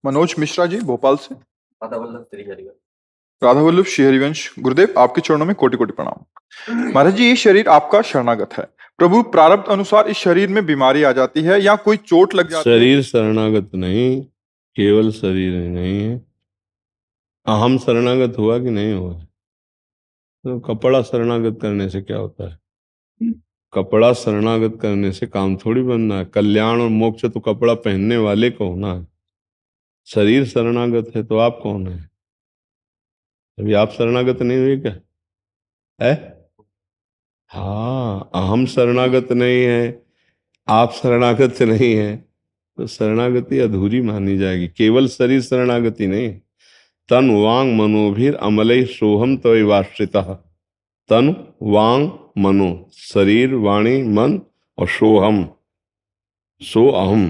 मनोज मिश्रा जी भोपाल से। राधा वल्लभ श्री हरिवंश। राधा वल्लभ श्री हरिवंश। गुरुदेव आपके चरणों में कोटि कोटि प्रणाम। महाराज जी, ये शरीर आपका शरणागत है। प्रभु, प्रारब्ध अनुसार इस शरीर में बीमारी आ जाती है या कोई चोट लग जाती है? शरीर शरणागत नहीं, केवल शरीर ही नहीं है, अहम शरणागत हुआ कि नहीं हुआ? तो कपड़ा शरणागत करने से क्या होता है? कपड़ा शरणागत करने से काम थोड़ी बनना है। कल्याण और मोक्ष तो कपड़ा पहनने वाले को होना है। शरीर शरणागत है तो आप कौन है? अभी आप शरणागत नहीं हुए क्या है? हाँ, अहम शरणागत नहीं है, आप शरणागत नहीं है, तो शरणागति अधूरी मानी जाएगी। केवल शरीर शरणागति नहीं, तन वांग मनोभिर अमलय सोहम तवैवाश्रितः। तन वांग मनो, शरीर वाणी मन और सोहम, सो अहम।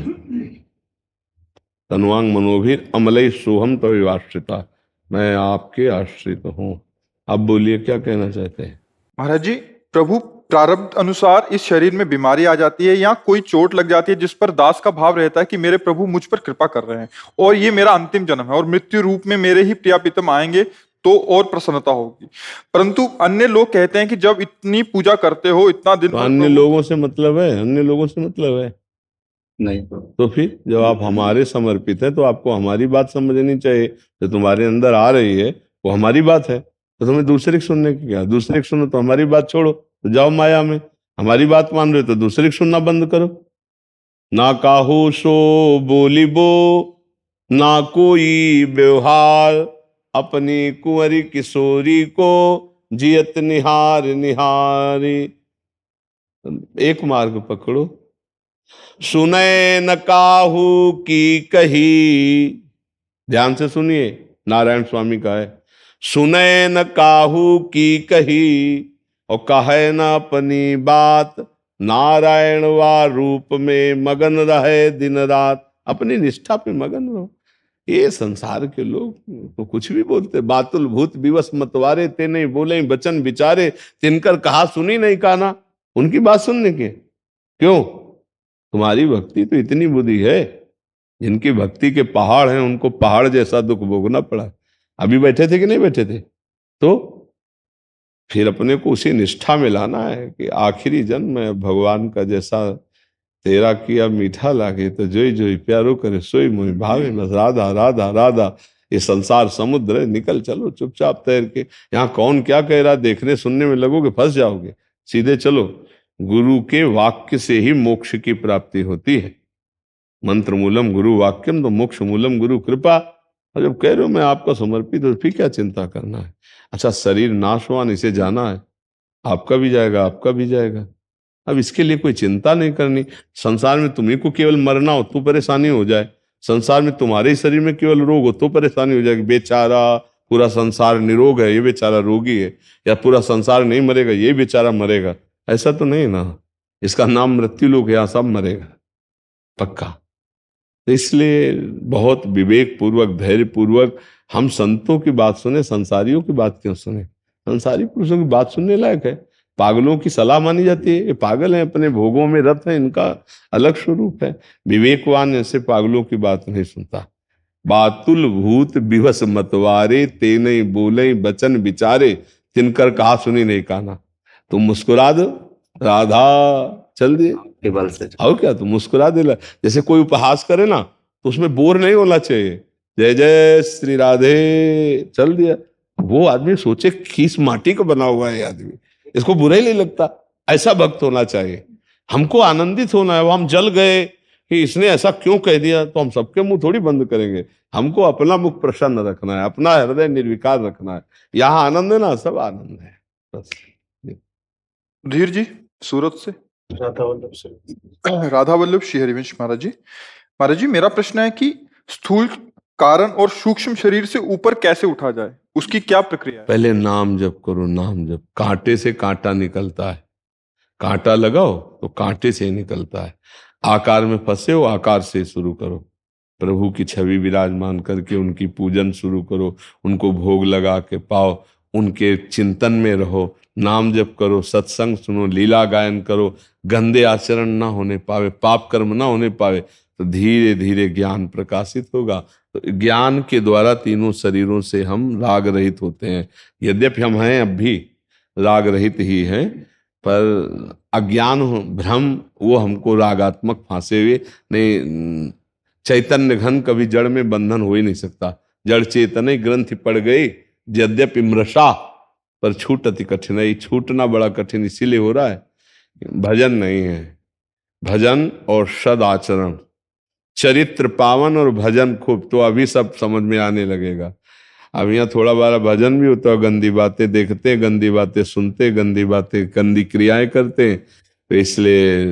तनवांग मनोभिर अमलय सोहम तवैवाश्रितः, मैं आपके आश्रित हूँ। अब बोलिए क्या कहना चाहते हैं? महाराज जी, प्रभु, प्रारब्ध अनुसार इस शरीर में बीमारी आ जाती है या कोई चोट लग जाती है जिस पर दास का भाव रहता है कि मेरे प्रभु मुझ पर कृपा कर रहे हैं और ये मेरा अंतिम जन्म है और मृत्यु रूप में मेरे ही प्रियापितम आएंगे तो और प्रसन्नता होगी। परंतु अन्य लोग कहते हैं कि जब इतनी पूजा करते हो, इतना दिन तो अन्य लोगों से मतलब है? अन्य लोगों से मतलब है नहीं तो फिर जब आप हमारे समर्पित हैं तो आपको हमारी बात समझनी चाहिए। जो तुम्हारे अंदर आ रही है वो हमारी बात है, तो तुम्हें दूसरे की सुनने की क्या? दूसरे की सुनो तो हमारी बात छोड़ो, तो जाओ माया में। हमारी बात मान रहे हो तो दूसरे की सुनना बंद करो। ना काहू सो बोली बो, ना कोई व्यवहार, अपनी कुंवरी किशोरी को जियत निहार निहारी। एक मार्ग पकड़ो। सुने न काहू की कही, ध्यान से सुनिए, नारायण स्वामी का है। सुने न काहू की कही और कहे न अपनी बात, नारायण वा रूप में मगन रहे दिन रात। अपनी निष्ठा पे मगन रहो। ये संसार के लोग तो कुछ भी बोलते, बातुल भूत विवश मतवारे, ते नहीं बोले बचन विचारे, तिनकर कहा सुनी नहीं काना। उनकी बात सुनने के क्यों? तुम्हारी भक्ति तो इतनी बुद्धि है, जिनकी भक्ति के पहाड़ हैं उनको पहाड़ जैसा दुख भोगना पड़ा। अभी बैठे थे कि नहीं बैठे थे? तो फिर अपने को उसी निष्ठा में लाना है कि आखिरी जन्म में भगवान का जैसा तेरा किया मीठा लागे, तो जोई जोई प्यारो करे सोई मोहि भावे, बस राधा राधा राधा। ये संसार समुद्र है, निकल चलो चुपचाप तैर के। यहाँ कौन क्या कह रहा देखने सुनने में लगोगे फंस जाओगे। सीधे चलो, गुरु के वाक्य से ही मोक्ष की प्राप्ति होती है। मंत्र मूलम गुरु वाक्यम तो मोक्ष मूलम गुरु कृपा। और जब कह रहे हो मैं आपका समर्पित हूं, फिर क्या चिंता करना है? अच्छा, शरीर नाशवान, इसे जाना है, आपका भी जाएगा आपका भी जाएगा। अब इसके लिए कोई चिंता नहीं करनी। संसार में तुम्ही को केवल मरना हो तो परेशानी हो जाए, संसार में तुम्हारे ही शरीर में केवल रोग हो तो परेशानी हो जाएगी। बेचारा पूरा संसार निरोग है, ये बेचारा रोगी है, या पूरा संसार नहीं मरेगा, ये बेचारा मरेगा, ऐसा तो नहीं ना। इसका नाम मृत्यु लोक, यहाँ सब मरेगा पक्का। तो इसलिए बहुत विवेक पूर्वक धैर्य पूर्वक हम संतों की बात सुने, संसारियों की बात क्यों सुने? संसारी पुरुषों की बात सुनने लायक है। पागलों की सलाह मानी जाती है, ये पागल हैं, अपने भोगों में रत हैं, इनका अलग स्वरूप है। विवेकवान ऐसे पागलों की बात नहीं सुनता। बातुल भूत विवश मतवारे, ते नहीं बोले बचन विचारे, तिनकर कहा सुनी नहीं काना। तुम मुस्कुरा दो, राधा चल दिए के बल से। और क्या, तुम मुस्कुरा दे। जैसे कोई उपहास करे ना तो उसमें बोर नहीं होना चाहिए। जय जय श्री राधे चल दिया, वो आदमी सोचे खीस माटी का बना हुआ है आदमी, इसको बुरा ही नहीं लगता। ऐसा भक्त होना चाहिए। हमको आनंदित होना है। वो हम जल गए कि इसने ऐसा क्यों कह दिया, तो हम सबके मुंह थोड़ी बंद करेंगे। हमको अपना मुख प्रसन्न रखना है, अपना हृदय निर्विकार रखना है। यहाँ आनंद है ना, सब आनंद है बस। धीर जी सूरत से। राधा वल्लभ श्री हरिवंश। महाराज जी, महाराज जी, मेरा प्रश्न है कि स्थूल कारण और सूक्ष्म शरीर से ऊपर कैसे उठा जाए, उसकी क्या प्रक्रिया है? पहले नाम जप करो, नाम जप। कांटे से कांटा निकलता है, कांटा लगाओ तो कांटे से निकलता है। आकार में फंसे हो, आकार से शुरू करो। प्रभु की छवि विराजमान करके उनकी पूजन शुरू करो, उनको भोग लगा के पाओ, उनके चिंतन में रहो, नाम जप करो, सत्संग सुनो, लीला गायन करो। गंदे आचरण ना होने पावे, पाप कर्म ना होने पावे, तो धीरे धीरे ज्ञान प्रकाशित होगा। तो ज्ञान के द्वारा तीनों शरीरों से हम राग रहित होते हैं। यद्यपि हम हैं अब भी राग रहित ही हैं, पर अज्ञान भ्रम वो हमको रागात्मक फांसे हुए नहीं। चैतन्य घन कभी जड़ में बंधन हो ही नहीं सकता। जड़ चेतन ग्रंथि पड़ गई यद्यपि मृषा, पर छूटति कठिनाई। छूटना बड़ा कठिन इसीलिए हो रहा है, भजन नहीं है। भजन और सद आचरण, चरित्र पावन और भजन खूब, तो अभी सब समझ में आने लगेगा। अब यहाँ थोड़ा बारा भजन भी होता है, गंदी बातें देखते, गंदी बातें सुनते, गंदी बातें गंदी क्रियाएं करते। तो इसलिए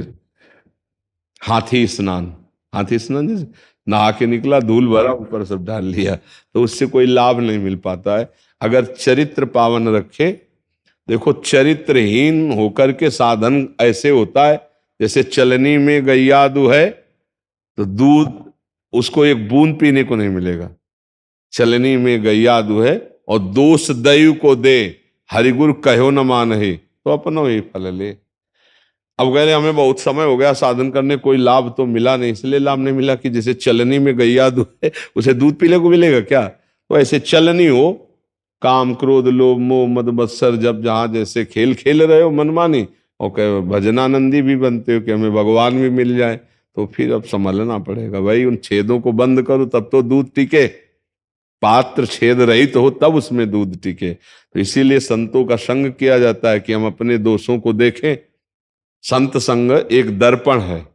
हाथी स्नान जैसे नहा के निकला, धूल भरा, ऊपर सब डाल लिया, तो उससे कोई लाभ नहीं मिल पाता है। अगर चरित्र पावन रखे, देखो चरित्रहीन होकर के साधन ऐसे होता है जैसे चलनी में गैया है तो दूध उसको एक बूंद पीने को नहीं मिलेगा। चलनी में गैया है और दोष दयु को दे, हरिगुरु कहो न मानहि, तो अपनो ही फल ले। अब कह रहे हमें बहुत समय हो गया साधन करने, कोई लाभ तो मिला नहीं। इसलिए लाभ नहीं मिला कि जैसे चलनी में गैया है उसे दूध पीने को मिलेगा क्या? तो ऐसे चलनी हो, काम क्रोध लोभ मोह मद मत्सर जब जहां जैसे खेल खेल रहे हो मनमानी, और कह भजनानंदी भी बनते हो कि हमें भगवान भी मिल जाए, तो फिर अब संभलना पड़ेगा भाई। उन छेदों को बंद करो तब तो दूध टिके। पात्र छेद रहित हो तब उसमें दूध टिके। तो इसीलिए संतों का संग किया जाता है कि हम अपने दोषों को देखें। संत संग एक दर्पण है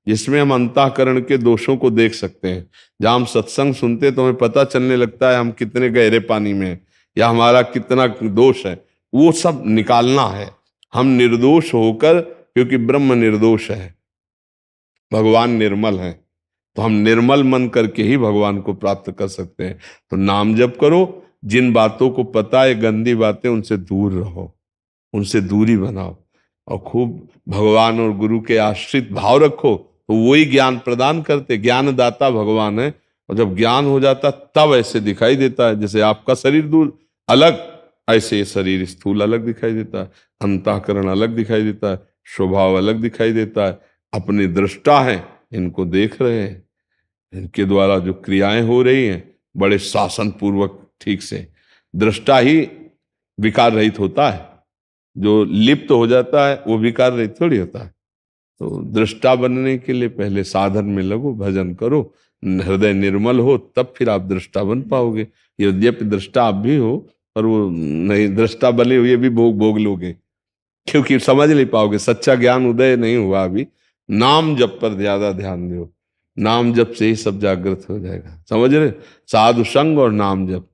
जिसमें हम अंतःकरण के दोषों को देख सकते हैं। जहां हम सत्संग सुनते तो हमें पता चलने लगता है हम कितने गहरे पानी में हैं या हमारा कितना दोष है, वो सब निकालना है। हम निर्दोष होकर, क्योंकि ब्रह्म निर्दोष है, भगवान निर्मल है, तो हम निर्मल मन करके ही भगवान को प्राप्त कर सकते हैं। तो नाम जप करो, जिन बातों को पता है गंदी बातें उनसे दूर रहो, उनसे दूरी बनाओ, और खूब भगवान और गुरु के आश्रित भाव रखो, तो वही ज्ञान प्रदान करते। ज्ञानदाता भगवान है, और जब ज्ञान हो जाता तब ऐसे दिखाई देता है। जैसे आपका शरीर दूर अलग, ऐसे शरीर स्थूल अलग दिखाई देता है, अंतःकरण अलग दिखाई देता है, स्वभाव अलग दिखाई देता है। अपनी दृष्टा है, इनको देख रहे हैं, इनके द्वारा जो क्रियाएं हो रही हैं बड़े शासन पूर्वक ठीक से। दृष्टा ही विकार रहित होता है, जो लिप्त हो जाता है वो विकार रहित थोड़ी होता है। तो दृष्टा बनने के लिए पहले साधन में लगो, भजन करो, हृदय निर्मल हो, तब फिर आप दृष्टा बन पाओगे। यद्यपि दृष्टा आप भी हो, पर वो नहीं, दृष्टा बने हुए भी भोग लोगे, क्योंकि समझ नहीं पाओगे, सच्चा ज्ञान उदय नहीं हुआ अभी। नाम जप पर ज्यादा ध्यान दो, नाम जप से ही सब जागृत हो जाएगा। समझ रहे? साधु संग और नाम जप,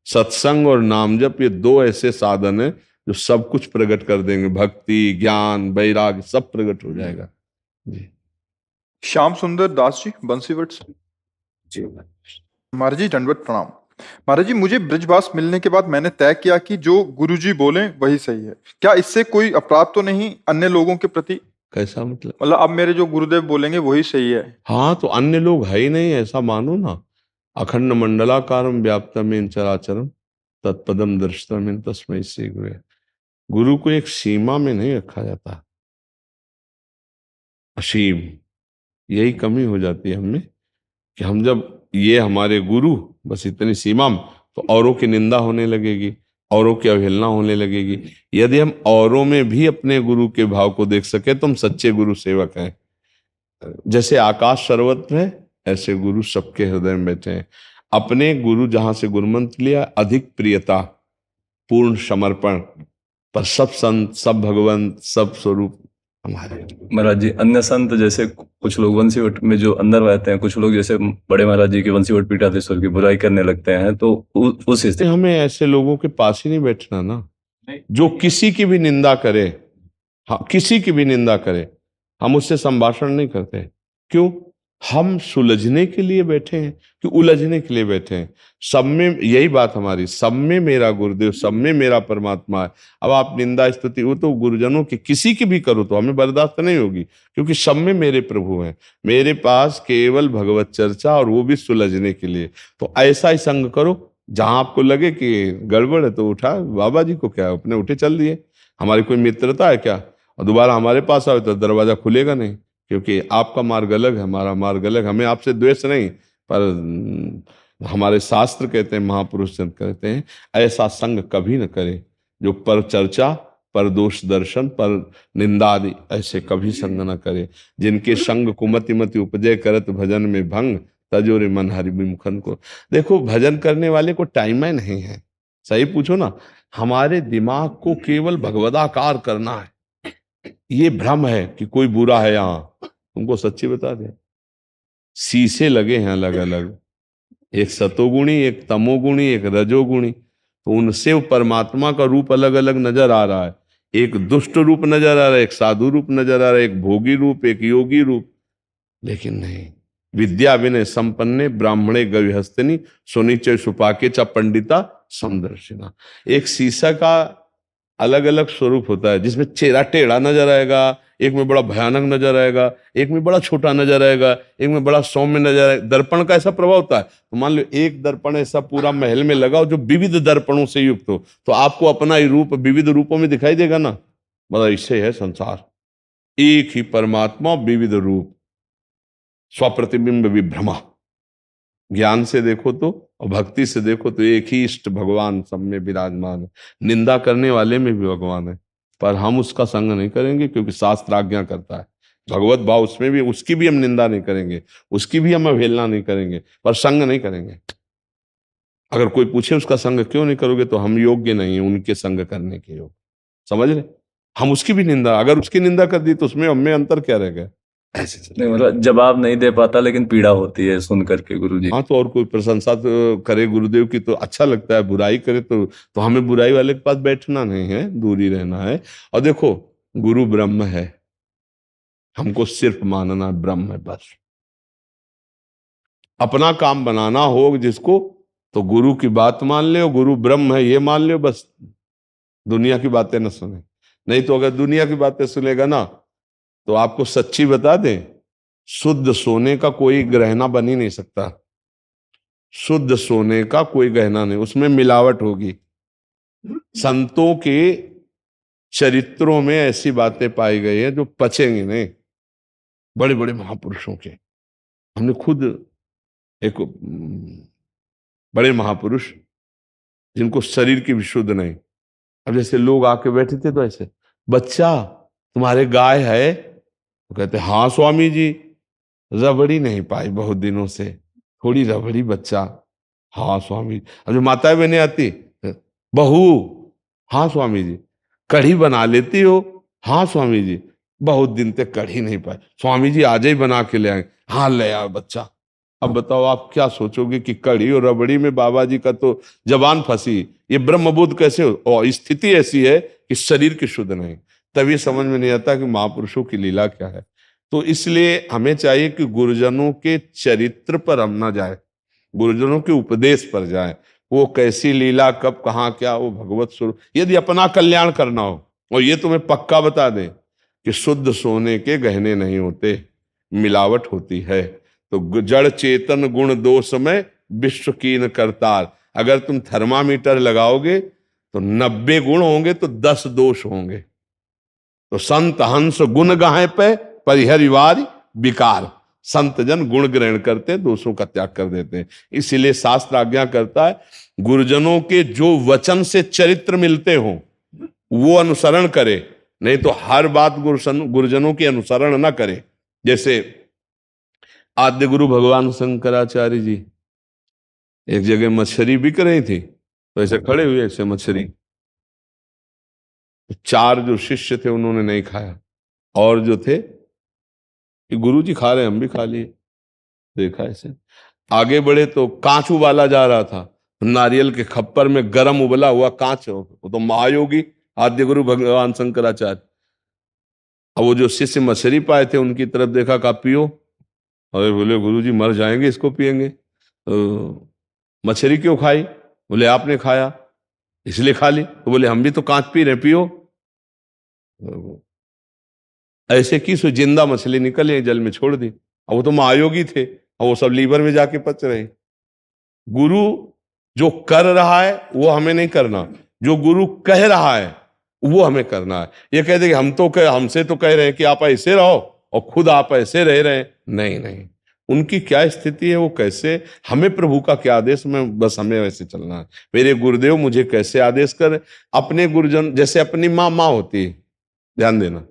सत्संग और नाम जप, ये दो ऐसे साधन है जो सब कुछ प्रकट कर देंगे। भक्ति, ज्ञान, वैराग्य सब प्रकट हो जाएगा जी। श्याम सुंदर दास जी, बंसीवट से। जी महाराज जी दंडवत प्रणाम। महाराज जी, मुझे ब्रजवास मिलने के बाद मैंने तय किया कि जो गुरुजी बोले वही सही है। क्या इससे कोई अपराध तो नहीं अन्य लोगों के प्रति? कैसा मतलब? मतलब अब मेरे जो गुरुदेव बोलेंगे वही सही है। हाँ, तो अन्य लोग है ही नहीं ऐसा मानो ना। अखंड मंडलाकारम व्याप्तमेन चराचरम तत्पदम दर्शनमेन तस्मै श्री गुरु। गुरु को एक सीमा में नहीं रखा जाता, असीम। यही कमी हो जाती है हमें कि हम जब ये हमारे गुरु बस इतनी सीमा में, तो औरों की निंदा होने लगेगी, औरों की अवहेलना होने लगेगी। यदि हम औरों में भी अपने गुरु के भाव को देख सके तो हम सच्चे गुरु सेवक हैं। जैसे आकाश सर्वत्र है, ऐसे गुरु सबके हृदय में बैठे हैं। अपने गुरु जहां से गुरुमंत्र लिया, अधिक प्रियता, पूर्ण समर्पण, पर सब संत, सब भगवंत, सब स्वरूप हमारे। महाराज जी, अन्य संत जैसे कुछ लोग वंशीवट में जो अंदर रहते हैं, कुछ लोग जैसे बड़े महाराज जी की वंशीवट पीठाधीश्वर की बुराई करने लगते हैं, तो उस स्थिति हमें ऐसे लोगों के पास ही नहीं बैठना ना, जो किसी की भी निंदा करे। हाँ, किसी की भी निंदा करे, हम उससे संभाषण नहीं करते। क्यों? हम सुलझने के लिए बैठे हैं कि उलझने के लिए बैठे हैं? सब में यही बात हमारी, सब में मेरा गुरुदेव, सब में मेरा परमात्मा है। अब आप निंदा स्तुति वो तो गुरुजनों की किसी की भी करो तो हमें बर्दाश्त नहीं होगी, क्योंकि सब में मेरे प्रभु हैं। मेरे पास केवल भगवत चर्चा, और वो भी सुलझने के लिए। तो ऐसा ही संग करो, जहां आपको लगे कि गड़बड़ है तो उठा, बाबा जी को क्या, अपने उठे चल दिए। हमारी कोई मित्रता है क्या? और दोबारा हमारे पास आए तो दरवाजा खुलेगा नहीं, क्योंकि आपका मार्ग अलग है, हमारा मार्ग अलग। हमें आपसे द्वेष नहीं, पर हमारे शास्त्र कहते हैं, महापुरुष जन कहते हैं, ऐसा संग कभी न करे जो पर चर्चा, पर दोष दर्शन, पर निंदा आदि ऐसे कभी संग न करे। जिनके संग कुमति मति उपजय करत भजन में भंग, तजोरे मन हरि विमुखन को। देखो, भजन करने वाले को टाइम ही नहीं है। सही पूछो ना, हमारे दिमाग को केवल भगवदाकार करना है। ये भ्रम है कि कोई बुरा है यहाँ। तुमको सच्ची बता दे, शीशे लगे हैं अलग अलग, एक सतोगुणी, एक तमोगुणी, एक रजोगुणी, तो उनसे वो परमात्मा का रूप अलग अलग नजर आ रहा है। एक दुष्ट रूप नजर आ रहा है, एक साधु रूप नजर आ रहा है, एक भोगी रूप, एक योगी रूप। लेकिन नहीं, विद्या विनय संपन्ने ब्राह्मणे गविहस्तिनी सुनिचय सुपाके च पंडिता समदर्शिना। एक शीशा का अलग अलग स्वरूप होता है, जिसमें चेहरा टेढ़ा नजर आएगा, एक में बड़ा भयानक नजर आएगा, एक में बड़ा छोटा नजर आएगा, एक में बड़ा सौम्य नजर आएगा। दर्पण का ऐसा प्रभाव होता है। तो मान लो एक दर्पण ऐसा पूरा महल में लगाओ जो विविध दर्पणों से युक्त हो, तो आपको अपना ही रूप विविध रूपों में दिखाई देगा ना। मतलब इससे है संसार, एक ही परमात्मा विविध रूप, स्वप्रतिबिंब विभ्रमा। ज्ञान से देखो तो और भक्ति से देखो तो एक ही इष्ट भगवान सब में विराजमान है। निंदा करने वाले में भी भगवान है, पर हम उसका संग नहीं करेंगे, क्योंकि शास्त्र आज्ञा करता है। भगवत भाव उसमें भी, उसकी भी हम निंदा नहीं करेंगे, उसकी भी हम अवहेलना नहीं करेंगे, पर संग नहीं करेंगे। अगर कोई पूछे उसका संग क्यों नहीं करोगे, तो हम योग्य नहीं है उनके संग करने के योग। समझ रहे, हम उसकी भी निंदा, अगर उसकी निंदा कर दी तो उसमें हमें अंतर क्या रहेगा। ऐसे नहीं, मतलब जवाब नहीं दे पाता, लेकिन पीड़ा होती है सुन करके गुरुजी। हाँ, तो और कोई प्रशंसा तो करे गुरुदेव की तो अच्छा लगता है, बुराई करे तो हमें बुराई वाले के पास बैठना नहीं है, दूरी रहना है। और देखो, गुरु ब्रह्म है, हमको सिर्फ मानना ब्रह्म है बस। अपना काम बनाना हो जिसको, तो गुरु की बात मान ले, गुरु ब्रह्म है ये मान लो बस। दुनिया की बातें न सुने, नहीं तो अगर दुनिया की बातें सुनेगा ना, तो आपको सच्ची बता दें, शुद्ध सोने का कोई गहना बन ही नहीं सकता। शुद्ध सोने का कोई गहना नहीं, उसमें मिलावट होगी। संतों के चरित्रों में ऐसी बातें पाई गई है जो पचेंगी नहीं। बड़े बड़े महापुरुषों के, हमने खुद एक बड़े महापुरुष जिनको शरीर की भी शुद्ध नहीं, अब जैसे लोग आके बैठे थे तो ऐसे, बच्चा तुम्हारे गाय है? तो कहते हाँ स्वामी जी, रबड़ी नहीं पाई बहुत दिनों से, थोड़ी रबड़ी बच्चा। हाँ स्वामी। अब जो माताएं बहनें आती, बहू, हाँ स्वामी जी। कढ़ी बना लेती हो? हाँ स्वामी जी, बहुत दिन तक कढ़ी नहीं पाई, स्वामी जी आज ही बना के ले आए। हाँ ले आओ बच्चा। अब बताओ आप क्या सोचोगे कि कढ़ी और रबड़ी में बाबा जी का तो जबान फंसी, ये ब्रह्मबोध कैसे हो? और स्थिति ऐसी है कि शरीर की शुद्ध नहीं, तभी समझ में नहीं आता कि महापुरुषों की लीला क्या है। तो इसलिए हमें चाहिए कि गुरुजनों के चरित्र पर हम ना जाए, गुरुजनों के उपदेश पर जाए। वो कैसी लीला, कब कहाँ क्या, वो भगवत स्वरूप। यदि अपना कल्याण करना हो, और ये तुम्हें पक्का बता दें कि शुद्ध सोने के गहने नहीं होते, मिलावट होती है। तो जड़ चेतन गुण दोष में विश्व कीन करतार। अगर तुम थर्मामीटर लगाओगे तो 90 गुण होंगे तो 10 दोष होंगे। तो संत हंस गुण गाहे पे परिहरिवार विकार। संत जन गुण ग्रहण करते, दोषों का त्याग कर देते हैं। इसीलिए शास्त्र आज्ञा करता है, गुरुजनों के जो वचन से चरित्र मिलते हो वो अनुसरण करे, नहीं तो हर बात गुरुजनों की अनुसरण ना करे। जैसे आद्य गुरु भगवान शंकराचार्य जी एक जगह मछली बिक रही थी, तो ऐसे खड़े हुए, ऐसे मछली, 4 जो शिष्य थे उन्होंने नहीं खाया, और जो थे कि गुरु जी खा रहे, हम भी खा लिए। देखा ऐसे आगे बढ़े तो कांच उबाला जा रहा था, नारियल के खप्पर में गरम उबला हुआ कांच, वो तो महायोगी आद्य गुरु भगवान शंकराचार्य। अब वो जो शिष्य मछली पाए थे उनकी तरफ देखा, कहा पियो। अरे बोले गुरु जी मर जाएंगे इसको पिएंगे। तो मछली क्यों खाई? बोले आपने खाया इसलिए खा ली। तो बोले हम भी तो कांच पी रहे, पियो। ऐसे की सो जिंदा मछली निकले, जल में छोड़ दी। अब वो तो महायोगी थे, और वो सब लीवर में जाके पच रहे। गुरु जो कर रहा है वो हमें नहीं करना, जो गुरु कह रहा है वो हमें करना है। ये कहते कि हमसे तो कह रहे हैं कि आप ऐसे रहो, और खुद आप ऐसे रह रहे हैं। नहीं नहीं, उनकी क्या स्थिति है, वो कैसे, हमें प्रभु का क्या आदेश, में बस हमें वैसे चलना है। मेरे गुरुदेव मुझे कैसे आदेश करे, अपने गुरुजन, जैसे अपनी माँ होती है, ध्यान देना,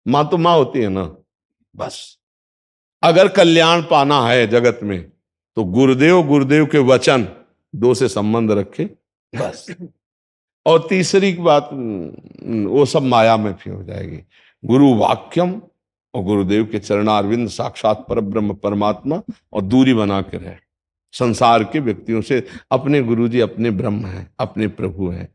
माँ तो माँ होती है ना, बस अगर कल्याण पाना है जगत में तो गुरुदेव के वचन दो से संबंध रखे, बस। और तीसरी बात, वो सब माया में फिर हो जाएगी। गुरु वाक्यम और गुरुदेव के चरणारविंद साक्षात परब्रह्म परमात्मा, और दूरी बना के रहे संसार के व्यक्तियों से। अपने गुरुजी अपने ब्रह्म हैं, अपने प्रभु हैं।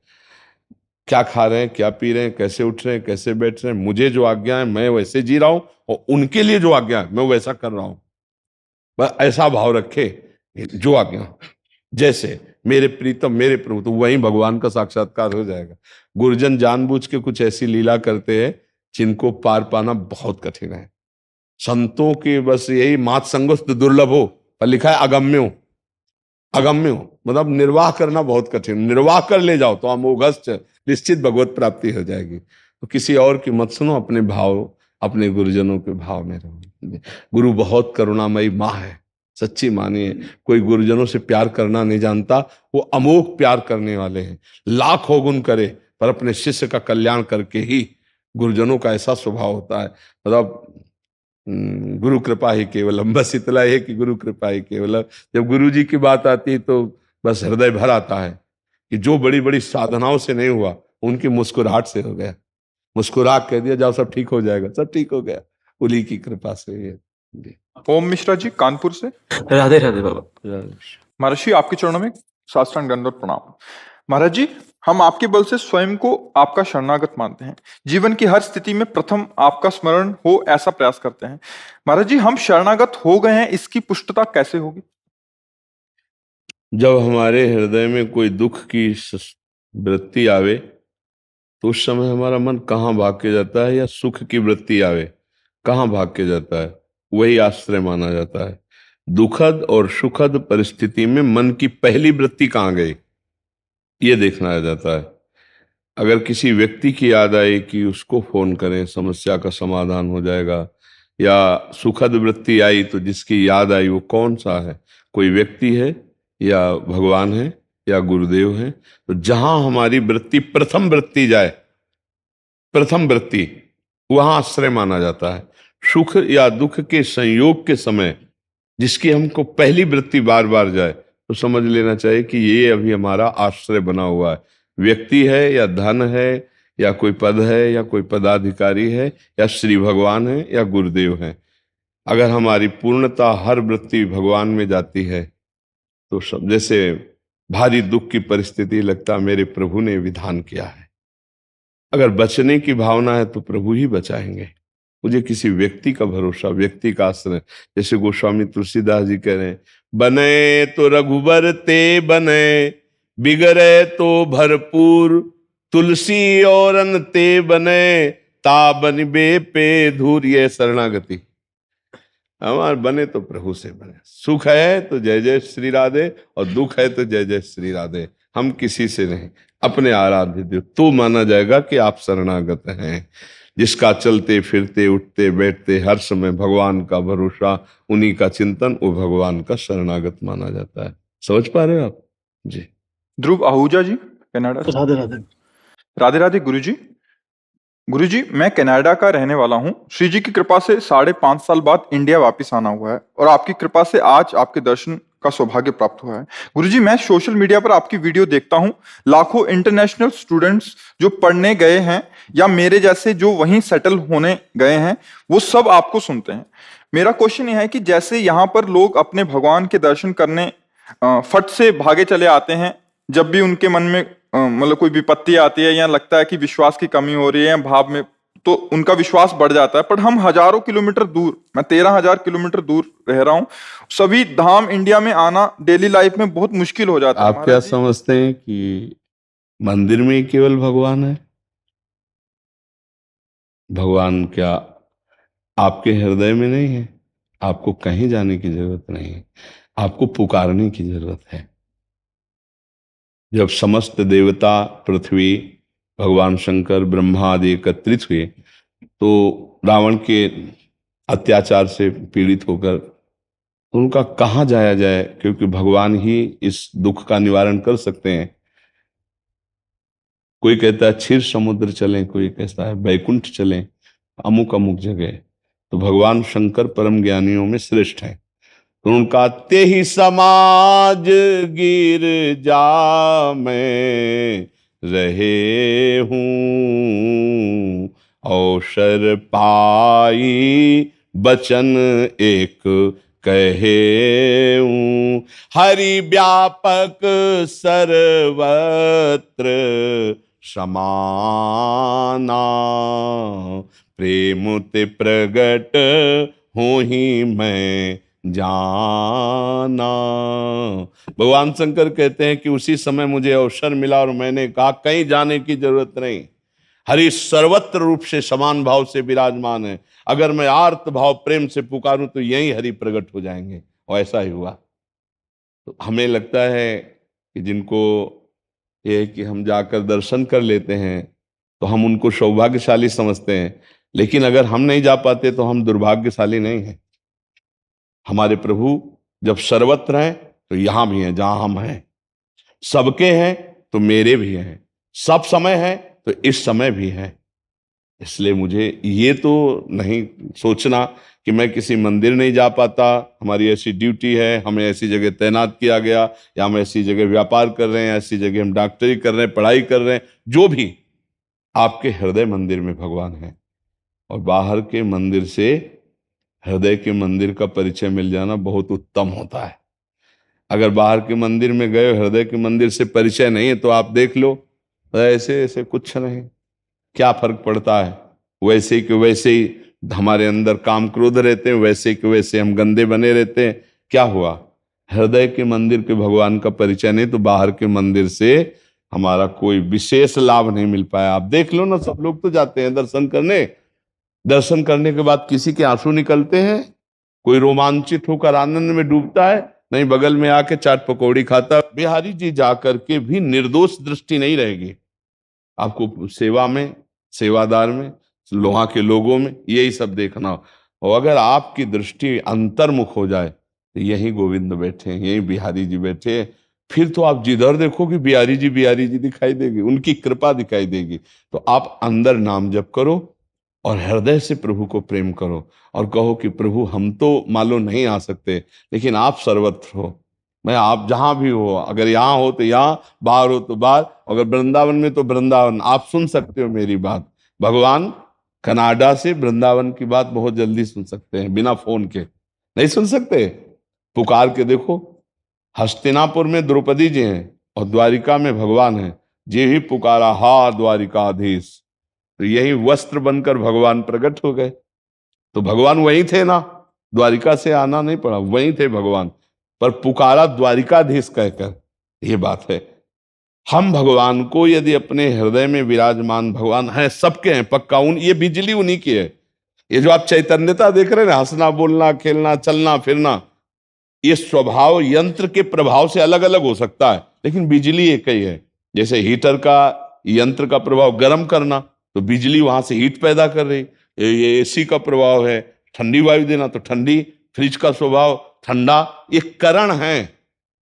क्या खा रहे हैं, क्या पी रहे हैं, कैसे उठ रहे हैं, कैसे बैठ रहे हैं, मुझे जो आज्ञा है मैं वैसे जी रहा हूं, और उनके लिए जो आज्ञा है मैं वैसा कर रहा हूं। बस ऐसा भाव रखे, जो आज्ञा जैसे मेरे प्रीतम मेरे प्रभु, तो वही भगवान का साक्षात्कार हो जाएगा। गुरुजन जानबूझ के कुछ ऐसी लीला करते हैं जिनको पार पाना बहुत कठिन है। संतों के बस यही मात संगोस्त दुर्लभ हो, पर लिखा है अगम्यो, अगम्यो मतलब निर्वाह करना बहुत कठिन। निर्वाह कर ले जाओ तो अमोघश्च निश्चित भगवत प्राप्ति हो जाएगी। तो किसी और की मत सुनो, अपने भाव, अपने गुरुजनों के भाव में रहो। गुरु बहुत करुणामयी माँ है, सच्ची मानिए। कोई गुरुजनों से प्यार करना नहीं जानता, वो अमोघ प्यार करने वाले हैं। लाख हो गुण करे पर अपने शिष्य का कल्याण करके ही, गुरुजनों का ऐसा स्वभाव होता है। मतलब गुरु कृपा ही केवलम, बस इतना है कि गुरु कृपा ही केवलम। जब गुरु जी की बात आती है तो बस हृदय भर आता है कि जो बड़ी बड़ी साधनाओं से नहीं हुआ, उनकी मुस्कुराहट से हो गया। मुस्कुरा कह दिया जाओ सब ठीक हो जाएगा, सब ठीक हो गया, उन्हीं की कृपा से। ये ओम मिश्रा जी कानपुर से। राधे राधे बाबा। महर्षि आपके चरणों में साष्टांग दंडवत प्रणाम। महाराज जी, हम आपके बल से स्वयं को आपका शरणागत मानते हैं। जीवन की हर स्थिति में प्रथम आपका स्मरण हो ऐसा प्रयास करते हैं। महाराज जी, हम शरणागत हो गए हैं, इसकी पुष्टता कैसे होगी? जब हमारे हृदय में कोई दुख की वृत्ति आवे तो उस समय हमारा मन कहाँ भाग के जाता है, या सुख की वृत्ति आवे कहाँ भाग के जाता है, वही आश्रय माना जाता है। दुखद और सुखद परिस्थिति में मन की पहली वृत्ति कहाँ गई, ये देखना आ जाता है। अगर किसी व्यक्ति की याद आई कि उसको फोन करें, समस्या का समाधान हो जाएगा, या सुखद वृत्ति आई तो जिसकी याद आई वो कौन सा है, कोई व्यक्ति है या भगवान है या गुरुदेव है, तो जहां हमारी वृत्ति प्रथम वृत्ति जाए, प्रथम वृत्ति, वहां आश्रय माना जाता है। सुख या दुख के संयोग के समय जिसकी हमको पहली वृत्ति बार बार जाए तो समझ लेना चाहिए कि ये अभी हमारा आश्रय बना हुआ है। व्यक्ति है या धन है या कोई पद है या कोई पदाधिकारी है या श्री भगवान है या गुरुदेव है। अगर हमारी पूर्णता हर वृत्ति भगवान में जाती है तो सब, जैसे भारी दुख की परिस्थिति, लगता मेरे प्रभु ने विधान किया है। अगर बचने की भावना है तो प्रभु ही बचाएंगे। मुझे किसी व्यक्ति का भरोसा, व्यक्ति का आश्रय, जैसे गोस्वामी तुलसीदास जी कह रहे हैं, बने तो रघुबर ते बने, बिगड़े तो भरपूर, तुलसी और अन ते बने, ता बनबे पे धूर। ये शरणागति हमारे बने तो प्रभु से बने। सुख है तो जय जय श्री राधे, और दुख है तो जय जय श्री राधे। हम किसी से नहीं, अपने आराध्य देव तो माना जाएगा कि आप शरणागत हैं। जिसका चलते फिरते उठते बैठते हर समय भगवान का भरोसा, उन्हीं का चिंतन, वो भगवान का शरणागत माना जाता है। समझ पा रहे हो आप जी? ध्रुव आहूजा जी कनाडा से। राधे राधे। राधे राधे गुरुजी। गुरुजी, मैं कनाडा का रहने वाला हूँ। श्री जी की कृपा से 5.5 साल बाद इंडिया वापस आना हुआ है, और आपकी कृपा से आज आपके दर्शन का सौभाग्य प्राप्त हुआ है। गुरुजी, मैं सोशल मीडिया पर आपकी वीडियो देखता हूँ। लाखों इंटरनेशनल स्टूडेंट्स जो पढ़ने गए हैं या मेरे जैसे जो वहीं सेटल होने गए हैं, वो सब आपको सुनते हैं। मेरा क्वेश्चन यह है कि जैसे यहाँ पर लोग अपने भगवान के दर्शन करने फट से भागे चले आते हैं, जब भी उनके मन में मतलब कोई विपत्ति आती है या लगता है कि विश्वास की कमी हो रही है या भाव में, तो उनका विश्वास बढ़ जाता है। पर हम हजारों किलोमीटर दूर, मैं 13,000 किलोमीटर दूर रह रहा हूँ, सभी धाम इंडिया में आना डेली लाइफ में बहुत मुश्किल हो जाता है। आप क्या समझते हैं कि मंदिर में ही केवल भगवान है? भगवान क्या आपके हृदय में नहीं है? आपको कहीं जाने की जरूरत नहीं है, आपको पुकारने की जरूरत है। जब समस्त देवता, पृथ्वी, भगवान शंकर, ब्रह्मा आदि एकत्रित हुए तो रावण के अत्याचार से पीड़ित होकर तो उनका कहाँ जाया जाए, क्योंकि भगवान ही इस दुख का निवारण कर सकते हैं। कोई कहता है क्षीर समुद्र चलें, कोई कहता है बैकुंठ चलें, अमुक अमुक जगह। तो भगवान शंकर परम ज्ञानियों में श्रेष्ठ हैं। तो उनका ते ही समाज गिर जा में रहे हूँ, अवसर पाई बचन एक कहे हूँ। हरि व्यापक सर्वत्र समाना, प्रेम ते प्रगट हूँ ही मैं जाना। भगवान शंकर कहते हैं कि उसी समय मुझे अवसर मिला और मैंने कहा कहीं जाने की जरूरत नहीं, हरि सर्वत्र रूप से समान भाव से विराजमान है। अगर मैं आर्त भाव प्रेम से पुकारूं तो यही हरि प्रकट हो जाएंगे। और ऐसा ही हुआ। तो हमें लगता है कि जिनको ये है कि हम जाकर दर्शन कर लेते हैं तो हम उनको सौभाग्यशाली समझते हैं, लेकिन अगर हम नहीं जा पाते तो हम दुर्भाग्यशाली नहीं हैं। हमारे प्रभु जब सर्वत्र हैं तो यहां भी हैं जहां हम हैं, सबके हैं तो मेरे भी हैं, सब समय है तो इस समय भी है। इसलिए मुझे ये तो नहीं सोचना कि मैं किसी मंदिर नहीं जा पाता, हमारी ऐसी ड्यूटी है, हमें ऐसी जगह तैनात किया गया, या हम ऐसी जगह व्यापार कर रहे हैं, ऐसी जगह हम डॉक्टरी कर रहे हैं, पढ़ाई कर रहे हैं। जो भी, आपके हृदय मंदिर में भगवान है। और बाहर के मंदिर से हृदय के मंदिर का परिचय मिल जाना बहुत उत्तम होता है। अगर बाहर के मंदिर में गए, हृदय के मंदिर से परिचय नहीं है, तो आप देख लो ऐसे ऐसे कुछ नहीं, क्या फर्क पड़ता है। वैसे कि वैसे ही हमारे अंदर काम क्रोध रहते हैं, वैसे कि वैसे हम गंदे बने रहते हैं। क्या हुआ? हृदय के मंदिर के भगवान का परिचय नहीं, तो बाहर के मंदिर से हमारा कोई विशेष लाभ नहीं मिल पाया। आप देख लो ना, सब लोग तो जाते हैं दर्शन करने, दर्शन करने के बाद किसी के आंसू निकलते हैं, कोई रोमांचित होकर आनंद में डूबता है, नहीं बगल में आके चाट पकौड़ी खाता। बिहारी जी जाकर के भी निर्दोष दृष्टि नहीं रहेगी। आपको सेवा में, सेवादार में, लोहा के लोगों में यही सब देखना हो। और अगर आपकी दृष्टि अंतर्मुख हो जाए तो यही गोविंद बैठे हैं, यही बिहारी जी बैठे हैं, फिर तो आप जिधर देखोगे बिहारी जी दिखाई देगी, उनकी कृपा दिखाई देगी। तो आप अंदर नाम जप करो और हृदय से प्रभु को प्रेम करो और कहो कि प्रभु हम तो मालूम नहीं आ सकते, लेकिन आप सर्वत्र हो। मैं आप जहां भी हो, अगर यहाँ हो तो यहाँ, बाहर हो तो बाहर, अगर वृंदावन में तो वृंदावन। आप सुन सकते हो मेरी बात। भगवान कनाडा से वृंदावन की बात बहुत जल्दी सुन सकते हैं, बिना फोन के नहीं सुन सकते। पुकार के देखो, हस्तिनापुर में द्रौपदी जी हैं और द्वारिका में भगवान हैं। जे ही पुकारा हा द्वारिकाधीश, तो यही वस्त्र बनकर भगवान प्रकट हो गए। तो भगवान वहीं थे ना, द्वारिका से आना नहीं पड़ा, वहीं थे भगवान, पर पुकारा द्वारिकाधीश कहकर। ये बात है। हम भगवान को यदि अपने हृदय में विराजमान, भगवान है, सबके हैं पक्का, ये बिजली उन्हीं की है। ये जो आप चैतन्यता देख रहे हैं ना, हंसना बोलना खेलना चलना फिरना, ये स्वभाव यंत्र के प्रभाव से अलग अलग हो सकता है, लेकिन बिजली एक ही है। जैसे हीटर का, यंत्र का प्रभाव गर्म करना, तो बिजली वहां से हीट पैदा कर रही। ये एसी का प्रभाव है ठंडी वायु देना, तो ठंडी। फ्रिज का स्वभाव ठंडा। ये करण है,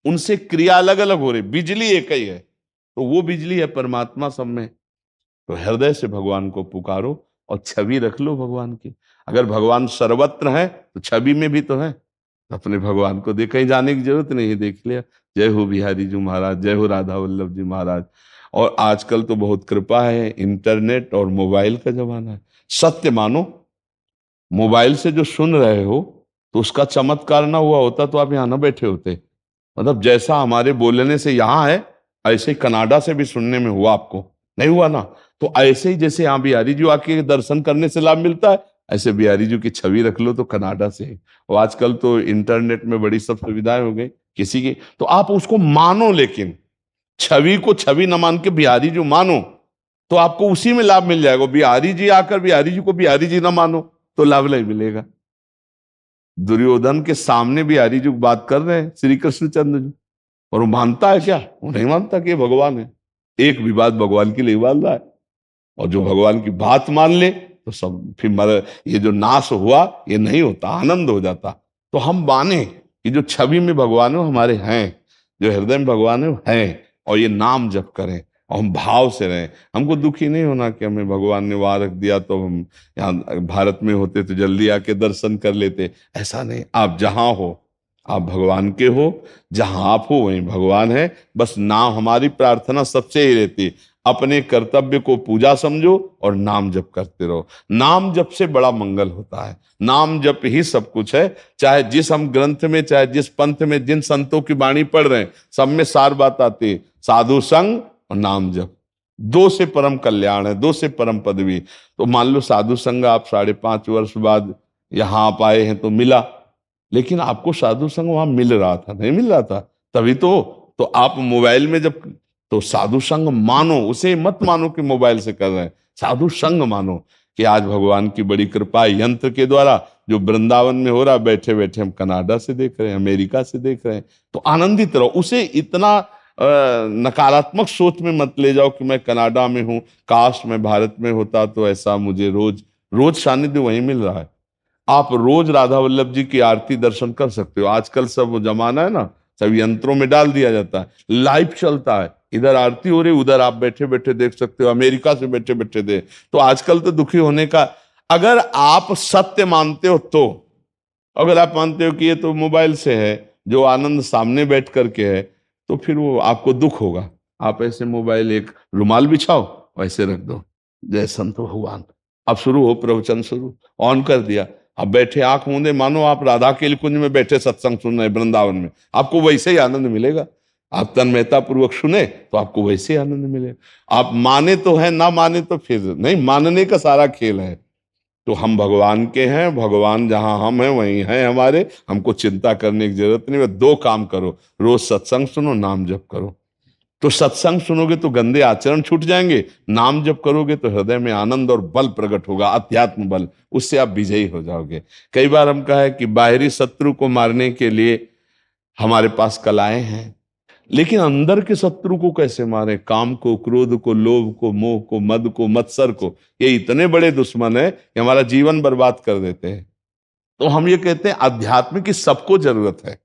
उनसे क्रिया अलग अलग हो रही, बिजली एक ही है। तो वो बिजली है परमात्मा सब में। तो हृदय से भगवान को पुकारो और छवि रख लो भगवान की। अगर भगवान सर्वत्र है तो छवि में भी तो है। अपने भगवान को देख, कहीं जाने की जरूरत नहीं, देख लिया। जय हो बिहारी जी महाराज, जय हो राधा वल्लभ जी महाराज। और आजकल तो बहुत कृपा है, इंटरनेट और मोबाइल का जमाना है। सत्य मानो, मोबाइल से जो सुन रहे हो तो उसका चमत्कार ना हुआ होता तो आप यहाँ ना बैठे होते। मतलब जैसा हमारे बोलने से यहाँ है, ऐसे ही कनाडा से भी सुनने में हुआ, आपको नहीं हुआ ना। तो ऐसे ही जैसे यहाँ बिहारी जी आके दर्शन करने से लाभ मिलता है, ऐसे बिहारी जी की छवि रख लो तो कनाडा से ही। और आजकल तो इंटरनेट में बड़ी सब सुविधाएं हो गई किसी की, तो आप उसको मानो, लेकिन छवि को छवि न मान के बिहारी जी मानो, तो आपको उसी में लाभ मिल जाएगा। बिहारी जी आकर बिहारी जी को बिहारी जी ना मानो तो लाभ नहीं मिलेगा। दुर्योधन के सामने बिहारी जी बात कर रहे हैं श्री कृष्णचंद्र जी, और वो मानता है क्या? वो नहीं मानता कि ये भगवान है। एक भी बात भगवान के लिए मान रहा है, और जो भगवान की बात मान ले तो सब फिर ये जो नाश हुआ ये नहीं होता, आनंद हो जाता। तो हम माने कि जो छवि में भगवान है वो हमारे हैं, जो हृदय में भगवान है वो हैं, और ये नाम जप करें और हम भाव से रहें। हमको दुखी नहीं होना कि हमें भगवान ने वहां रख दिया तो हम यहाँ भारत में होते तो जल्दी आके दर्शन कर लेते। ऐसा नहीं, आप जहां हो आप भगवान के हो, जहां आप हो वहीं भगवान है। बस नाम, हमारी प्रार्थना सबसे ही रहती है, अपने कर्तव्य को पूजा समझो और नाम जप करते रहो। नाम जप से बड़ा मंगल होता है, नाम जप ही सब कुछ है। चाहे जिस हम ग्रंथ में, चाहे जिस पंथ में, जिन संतों की वाणी पढ़ रहे हैं, सब में सार बात आती है, साधु संग और नाम जप, दो से परम कल्याण है, दो से परम पदवी। तो मान लो साधु संग आप 5.5 वर्ष बाद यहाँ आप आए हैं तो मिला, लेकिन आपको साधु संग वहां मिल रहा था, नहीं मिल रहा था तभी तो आप मोबाइल में जब, तो साधु संग मानो, उसे मत मानो कि मोबाइल से कर रहे हैं, साधु संग मानो कि आज भगवान की बड़ी कृपा है, यंत्र के द्वारा जो वृंदावन में हो रहा, बैठे बैठे हम कनाडा से देख रहे हैं, अमेरिका से देख रहे हैं, तो आनंदित रहो। उसे इतना नकारात्मक सोच में मत ले जाओ कि मैं कनाडा में हूं, काश मैं भारत में होता तो ऐसा मुझे रोज रोज सानिध्य वहीं मिल रहा है। आप रोज राधा वल्लभ जी की आरती दर्शन कर सकते हो। आजकल सब वो जमाना है ना, सब यंत्रों में डाल दिया जाता है, लाइव चलता है, इधर आरती हो रही, उधर आप बैठे बैठे देख सकते हो, अमेरिका से बैठे बैठे दे। तो आजकल तो दुखी होने का, अगर आप सत्य मानते हो तो, अगर आप मानते हो कि ये तो मोबाइल से है, जो आनंद सामने बैठ करके है, तो फिर वो आपको दुख होगा। आप ऐसे मोबाइल, एक रुमाल बिछाओ, वैसे रख दो, जय संत भगवान, अब शुरू हो प्रवचन, शुरू ऑन कर दिया, अब बैठे आंख मूंदे, मानो आप राधा के कुंज में बैठे सत्संग सुन रहे वृंदावन में, आपको वैसे ही आनंद मिलेगा। आप तन्मयता पूर्वक सुने तो आपको वैसे ही आनंद मिलेगा। आप माने तो है, ना माने तो फिर नहीं, मानने का सारा खेल है। तो हम भगवान के हैं, भगवान जहां हम हैं वहीं हैं हमारे, हमको चिंता करने की जरूरत नहीं। दो काम करो, रोज सत्संग सुनो, नाम जप करो। तो सत्संग सुनोगे तो गंदे आचरण छूट जाएंगे, नाम जप करोगे तो हृदय में आनंद और बल प्रकट होगा, अध्यात्म बल, उससे आप विजयी हो जाओगे। कई बार हम कहा है कि बाहरी शत्रु को मारने के लिए हमारे पास कलाएं हैं, लेकिन अंदर के शत्रु को कैसे मारे? काम को, क्रोध को, लोभ को, मोह को, मद को, मत्सर को, ये इतने बड़े दुश्मन है कि हमारा जीवन बर्बाद कर देते हैं। तो हम ये कहते हैं अध्यात्म की सबको जरूरत है।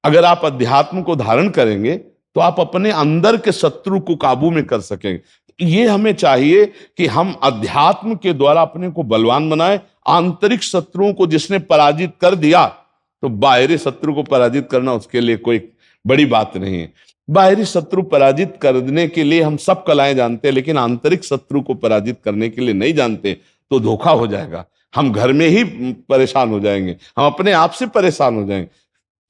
अगर आप अध्यात्म को धारण करेंगे तो आप अपने अंदर के शत्रु को काबू में कर सकेंगे। ये हमें चाहिए कि हम अध्यात्म के द्वारा अपने को बलवान बनाए। आंतरिक शत्रुओं को जिसने पराजित कर दिया, तो बाहरी शत्रु को पराजित करना उसके लिए कोई बड़ी बात नहीं है। बाहरी शत्रु पराजित करने के लिए हम सब कलाएं जानते हैं, लेकिन आंतरिक शत्रु को पराजित करने के लिए नहीं जानते, तो धोखा हो जाएगा। हम घर में ही परेशान हो जाएंगे, हम अपने आप से परेशान हो जाएंगे।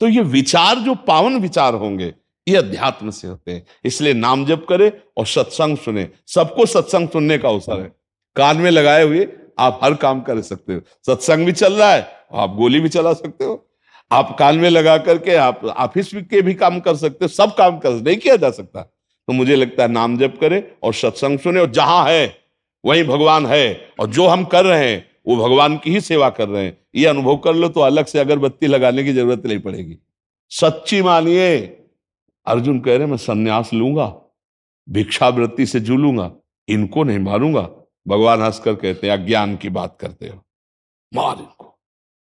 तो ये विचार जो पावन विचार होंगे, ये अध्यात्म से होते हैं। इसलिए नाम जप करें और सत्संग सुने। सबको सत्संग सुनने का अवसर है, कान में लगाए हुए आप हर काम कर सकते हो। सत्संग भी चल रहा है, आप गोली भी चला सकते हो, आप कान में लगा करके आप ऑफिस के भी काम कर सकते हो, सब काम कर, नहीं किया जा सकता। तो मुझे लगता है नाम जप करें और सत्संग सुने, और जहां है वहीं भगवान है, और जो हम कर रहे हैं वो भगवान की ही सेवा कर रहे हैं, ये अनुभव कर लो तो अलग से अगरबत्ती लगाने की जरूरत नहीं पड़ेगी। सच्ची मानिए, अर्जुन कह रहे मैं सन्यास लूंगा, भिक्षावृत्ति से जूलूंगा, इनको नहीं मारूंगा। भगवान हंसकर कहते हैं अज्ञान की बात करते हो, मार इनको।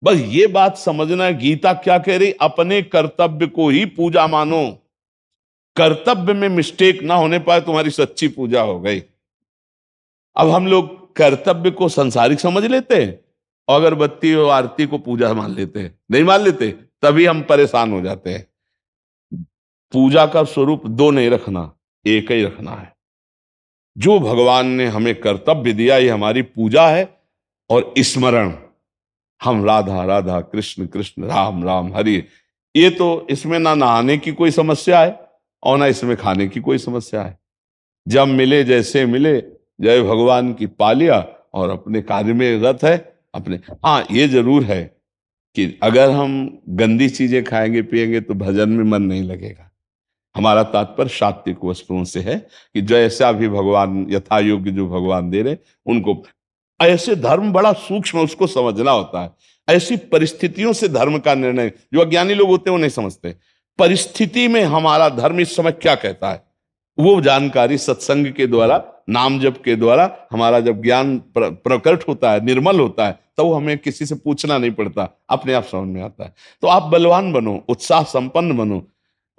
बस ये बात समझना है, गीता क्या कह रही? अपने कर्तव्य को ही पूजा मानो। कर्तव्य में मिस्टेक ना होने पाए, तुम्हारी सच्ची पूजा हो गई। अब हम लोग कर्तव्य को संसारिक समझ लेते हैं, अगरबत्ती और आरती को पूजा मान लेते हैं, नहीं मान लेते, तभी हम परेशान हो जाते हैं। पूजा का स्वरूप दो नहीं रखना, एक ही रखना है। जो भगवान ने हमें कर्तव्य दिया, ये हमारी पूजा है। और स्मरण, हम राधा राधा, कृष्ण कृष्ण, राम राम, हरि, ये तो इसमें ना नहाने की कोई समस्या है और ना इसमें खाने की कोई समस्या है। जब मिले जैसे मिले, जय भगवान की पा लिया और अपने कार्य में रत है अपने। हाँ, ये जरूर है कि अगर हम गंदी चीजें खाएंगे पिएंगे तो भजन में मन नहीं लगेगा। हमारा तात्पर्य सात्विक वस्तुओं से है कि जैसा भी भगवान यथा योग्य जो भगवान दे रहे उनको। ऐसे धर्म बड़ा सूक्ष्म, उसको समझना होता है। ऐसी परिस्थितियों से धर्म का निर्णय, जो अज्ञानी लोग होते हैं वो नहीं समझते। परिस्थिति में हमारा धर्म इस समय क्या कहता है, वो जानकारी सत्संग के द्वारा नाम जप के द्वारा हमारा जब ज्ञान प्रकट होता है, निर्मल होता है, तो हमें किसी से पूछना नहीं पड़ता, अपने आप समझ में आता है। तो आप बलवान बनो, उत्साह संपन्न बनो।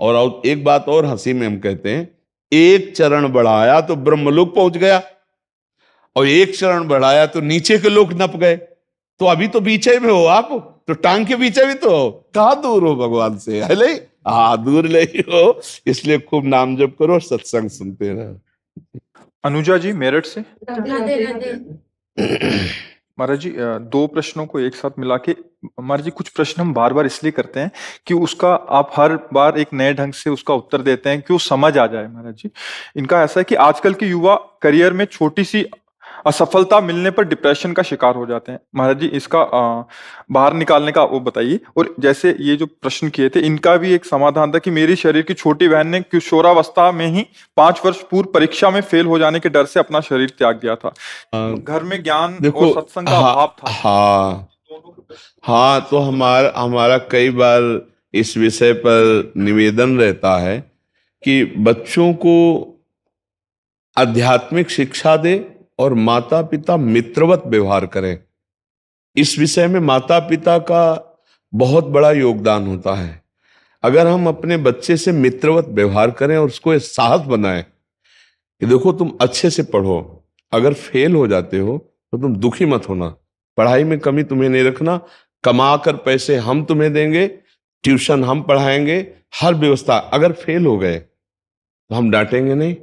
और एक बात और हंसी में हम कहते हैं, एक चरण बढ़ाया तो ब्रह्मलोक पहुंच गया, और एक चरण बढ़ाया तो नीचे के लोग नप गए। तो अभी तो बीचे में हो आप, तो टांग के बीचे भी तो हो, कहाँ दूर हो भगवान से, है ले? हाँ, दूर नहीं हो। इसलिए खूब नाम जप करो, सत्संग सुनते रहो। अनुजा जी मेरठ से। राधे राधे। महाराज जी, दो प्रश्नों को एक साथ मिला के, महाराज जी कुछ प्रश्न हम बार बार इसलिए करते हैं कि उसका आप हर बार एक नए ढंग से उसका उत्तर देते हैं कि वो समझ आ जाए। महाराज जी, इनका ऐसा है कि आजकल के युवा करियर में छोटी सी असफलता मिलने पर डिप्रेशन का शिकार हो जाते हैं। महाराज जी इसका बाहर निकालने का वो बताइए। और जैसे ये जो प्रश्न किए थे, इनका भी एक समाधान था कि मेरी शरीर की छोटी बहन ने किशोरावस्था में ही 5 वर्ष पूर्व परीक्षा में फेल हो जाने के डर से अपना शरीर त्याग दिया था। घर में ज्ञान देखो, और सत्संग का अभाव था। हाँ, तो हमारा कई बार इस विषय पर निवेदन रहता है कि बच्चों को आध्यात्मिक शिक्षा दे और माता पिता मित्रवत व्यवहार करें। इस विषय में माता पिता का बहुत बड़ा योगदान होता है। अगर हम अपने बच्चे से मित्रवत व्यवहार करें और उसको एक साहस बनाएं कि देखो तुम अच्छे से पढ़ो, अगर फेल हो जाते हो तो तुम दुखी मत होना, पढ़ाई में कमी तुम्हें नहीं रखना, कमा कर पैसे हम तुम्हें देंगे, ट्यूशन हम पढ़ाएंगे, हर व्यवस्था। अगर फेल हो गए तो हम डांटेंगे नहीं,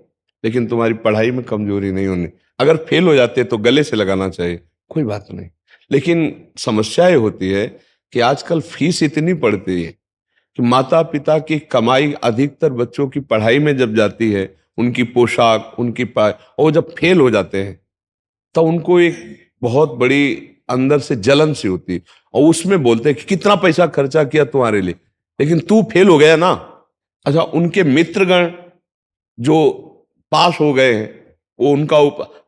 लेकिन तुम्हारी पढ़ाई में कमजोरी नहीं होनी। अगर फेल हो जाते तो गले से लगाना चाहिए, कोई बात नहीं। लेकिन समस्या ये होती है कि आजकल फीस इतनी पड़ती है कि माता पिता की कमाई अधिकतर बच्चों की पढ़ाई में जब जाती है, उनकी पोशाक, उनकी और जब फेल हो जाते हैं तो उनको एक बहुत बड़ी अंदर से जलन सी होती है, और उसमें बोलते हैं कि कितना पैसा खर्चा किया तुम्हारे लिए, लेकिन तू फेल हो गया ना। अच्छा, उनके मित्रगण जो पास हो गए हैं वो उनका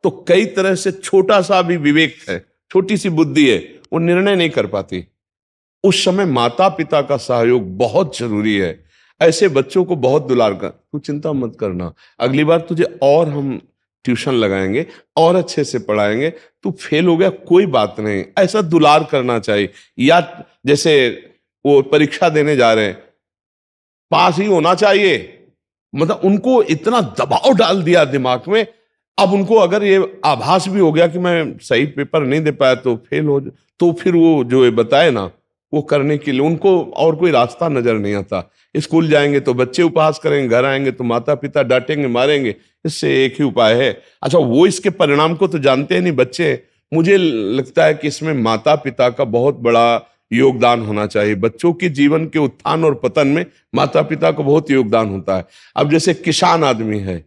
तो कई तरह से छोटा सा भी विवेक है, छोटी सी बुद्धि है, वो निर्णय नहीं कर पाती। उस समय माता पिता का सहयोग बहुत जरूरी है। ऐसे बच्चों को बहुत दुलार कर, तू चिंता मत करना, अगली बार तुझे और हम ट्यूशन लगाएंगे और अच्छे से पढ़ाएंगे, तू फेल हो गया कोई बात नहीं, ऐसा दुलार करना चाहिए। या जैसे वो परीक्षा देने जा रहे हैं, पास ही होना चाहिए, मतलब उनको इतना दबाव डाल दिया दिमाग में। अब उनको अगर ये आभास भी हो गया कि मैं सही पेपर नहीं दे पाया तो फेल हो, तो फिर वो जो ये बताए ना, वो करने के लिए उनको और कोई रास्ता नजर नहीं आता। स्कूल जाएंगे तो बच्चे उपहास करेंगे, घर आएंगे तो माता पिता डांटेंगे, मारेंगे, इससे एक ही उपाय है। अच्छा, वो इसके परिणाम को तो जानते हैं नहीं बच्चे। मुझे लगता है कि इसमें माता पिता का बहुत बड़ा योगदान होना चाहिए। बच्चों के जीवन के उत्थान और पतन में माता पिता का बहुत योगदान होता है। अब जैसे किसान आदमी है,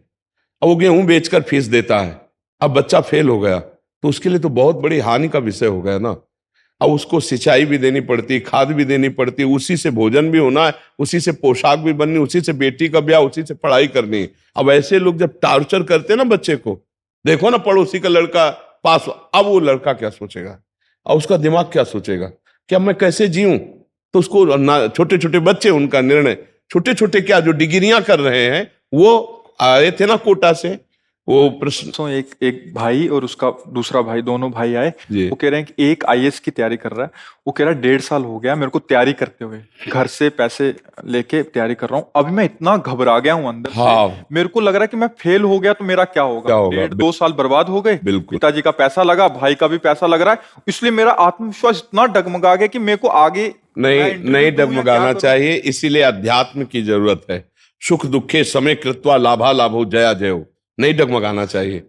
अब वो गेहूं बेचकर फीस देता है, अब बच्चा फेल हो गया तो उसके लिए तो बहुत बड़ी हानि का विषय हो गया ना। अब उसको सिंचाई भी देनी पड़ती, खाद भी देनी पड़ती, उसी से भोजन भी होना है, उसी से पोशाक भी बननी, उसी से बेटी का ब्याह, उसी से पढ़ाई करनी। अब ऐसे लोग जब टार्चर करते हैं ना बच्चे को, देखो ना पड़ोसी का लड़का पास, अब वो लड़का क्या सोचेगा और उसका दिमाग क्या सोचेगा कि अब मैं कैसे जीऊं। तो उसको छोटे छोटे बच्चे, उनका निर्णय, छोटे छोटे क्या जो डिग्रियां कर रहे हैं, वो आए थे ना कोटा से, वो प्रश्न। तो एक भाई और उसका दूसरा भाई, दोनों भाई आए, जी। वो कह रहे हैं कि एक आईएएस की तैयारी कर रहा है। वो कह रहा है 1.5 साल हो गया मेरे को तैयारी करते हुए, घर से पैसे लेके तैयारी कर रहा हूँ, अभी मैं इतना घबरा गया हूँ अंदर से, मेरे को लग रहा है कि मैं फेल हो गया तो मेरा क्या होगा। 1.5-2 साल बर्बाद हो गए, पिताजी का पैसा लगा, भाई का भी पैसा लग रहा है, इसलिए मेरा आत्मविश्वास इतना डगमगा गया कि मेरे को आगे नहीं डगमगाना चाहिए। इसीलिए अध्यात्म की जरूरत है। सुख दुखे समय कृत्वा लाभा लाभो जया जयो, नहीं डगमगाना चाहिए।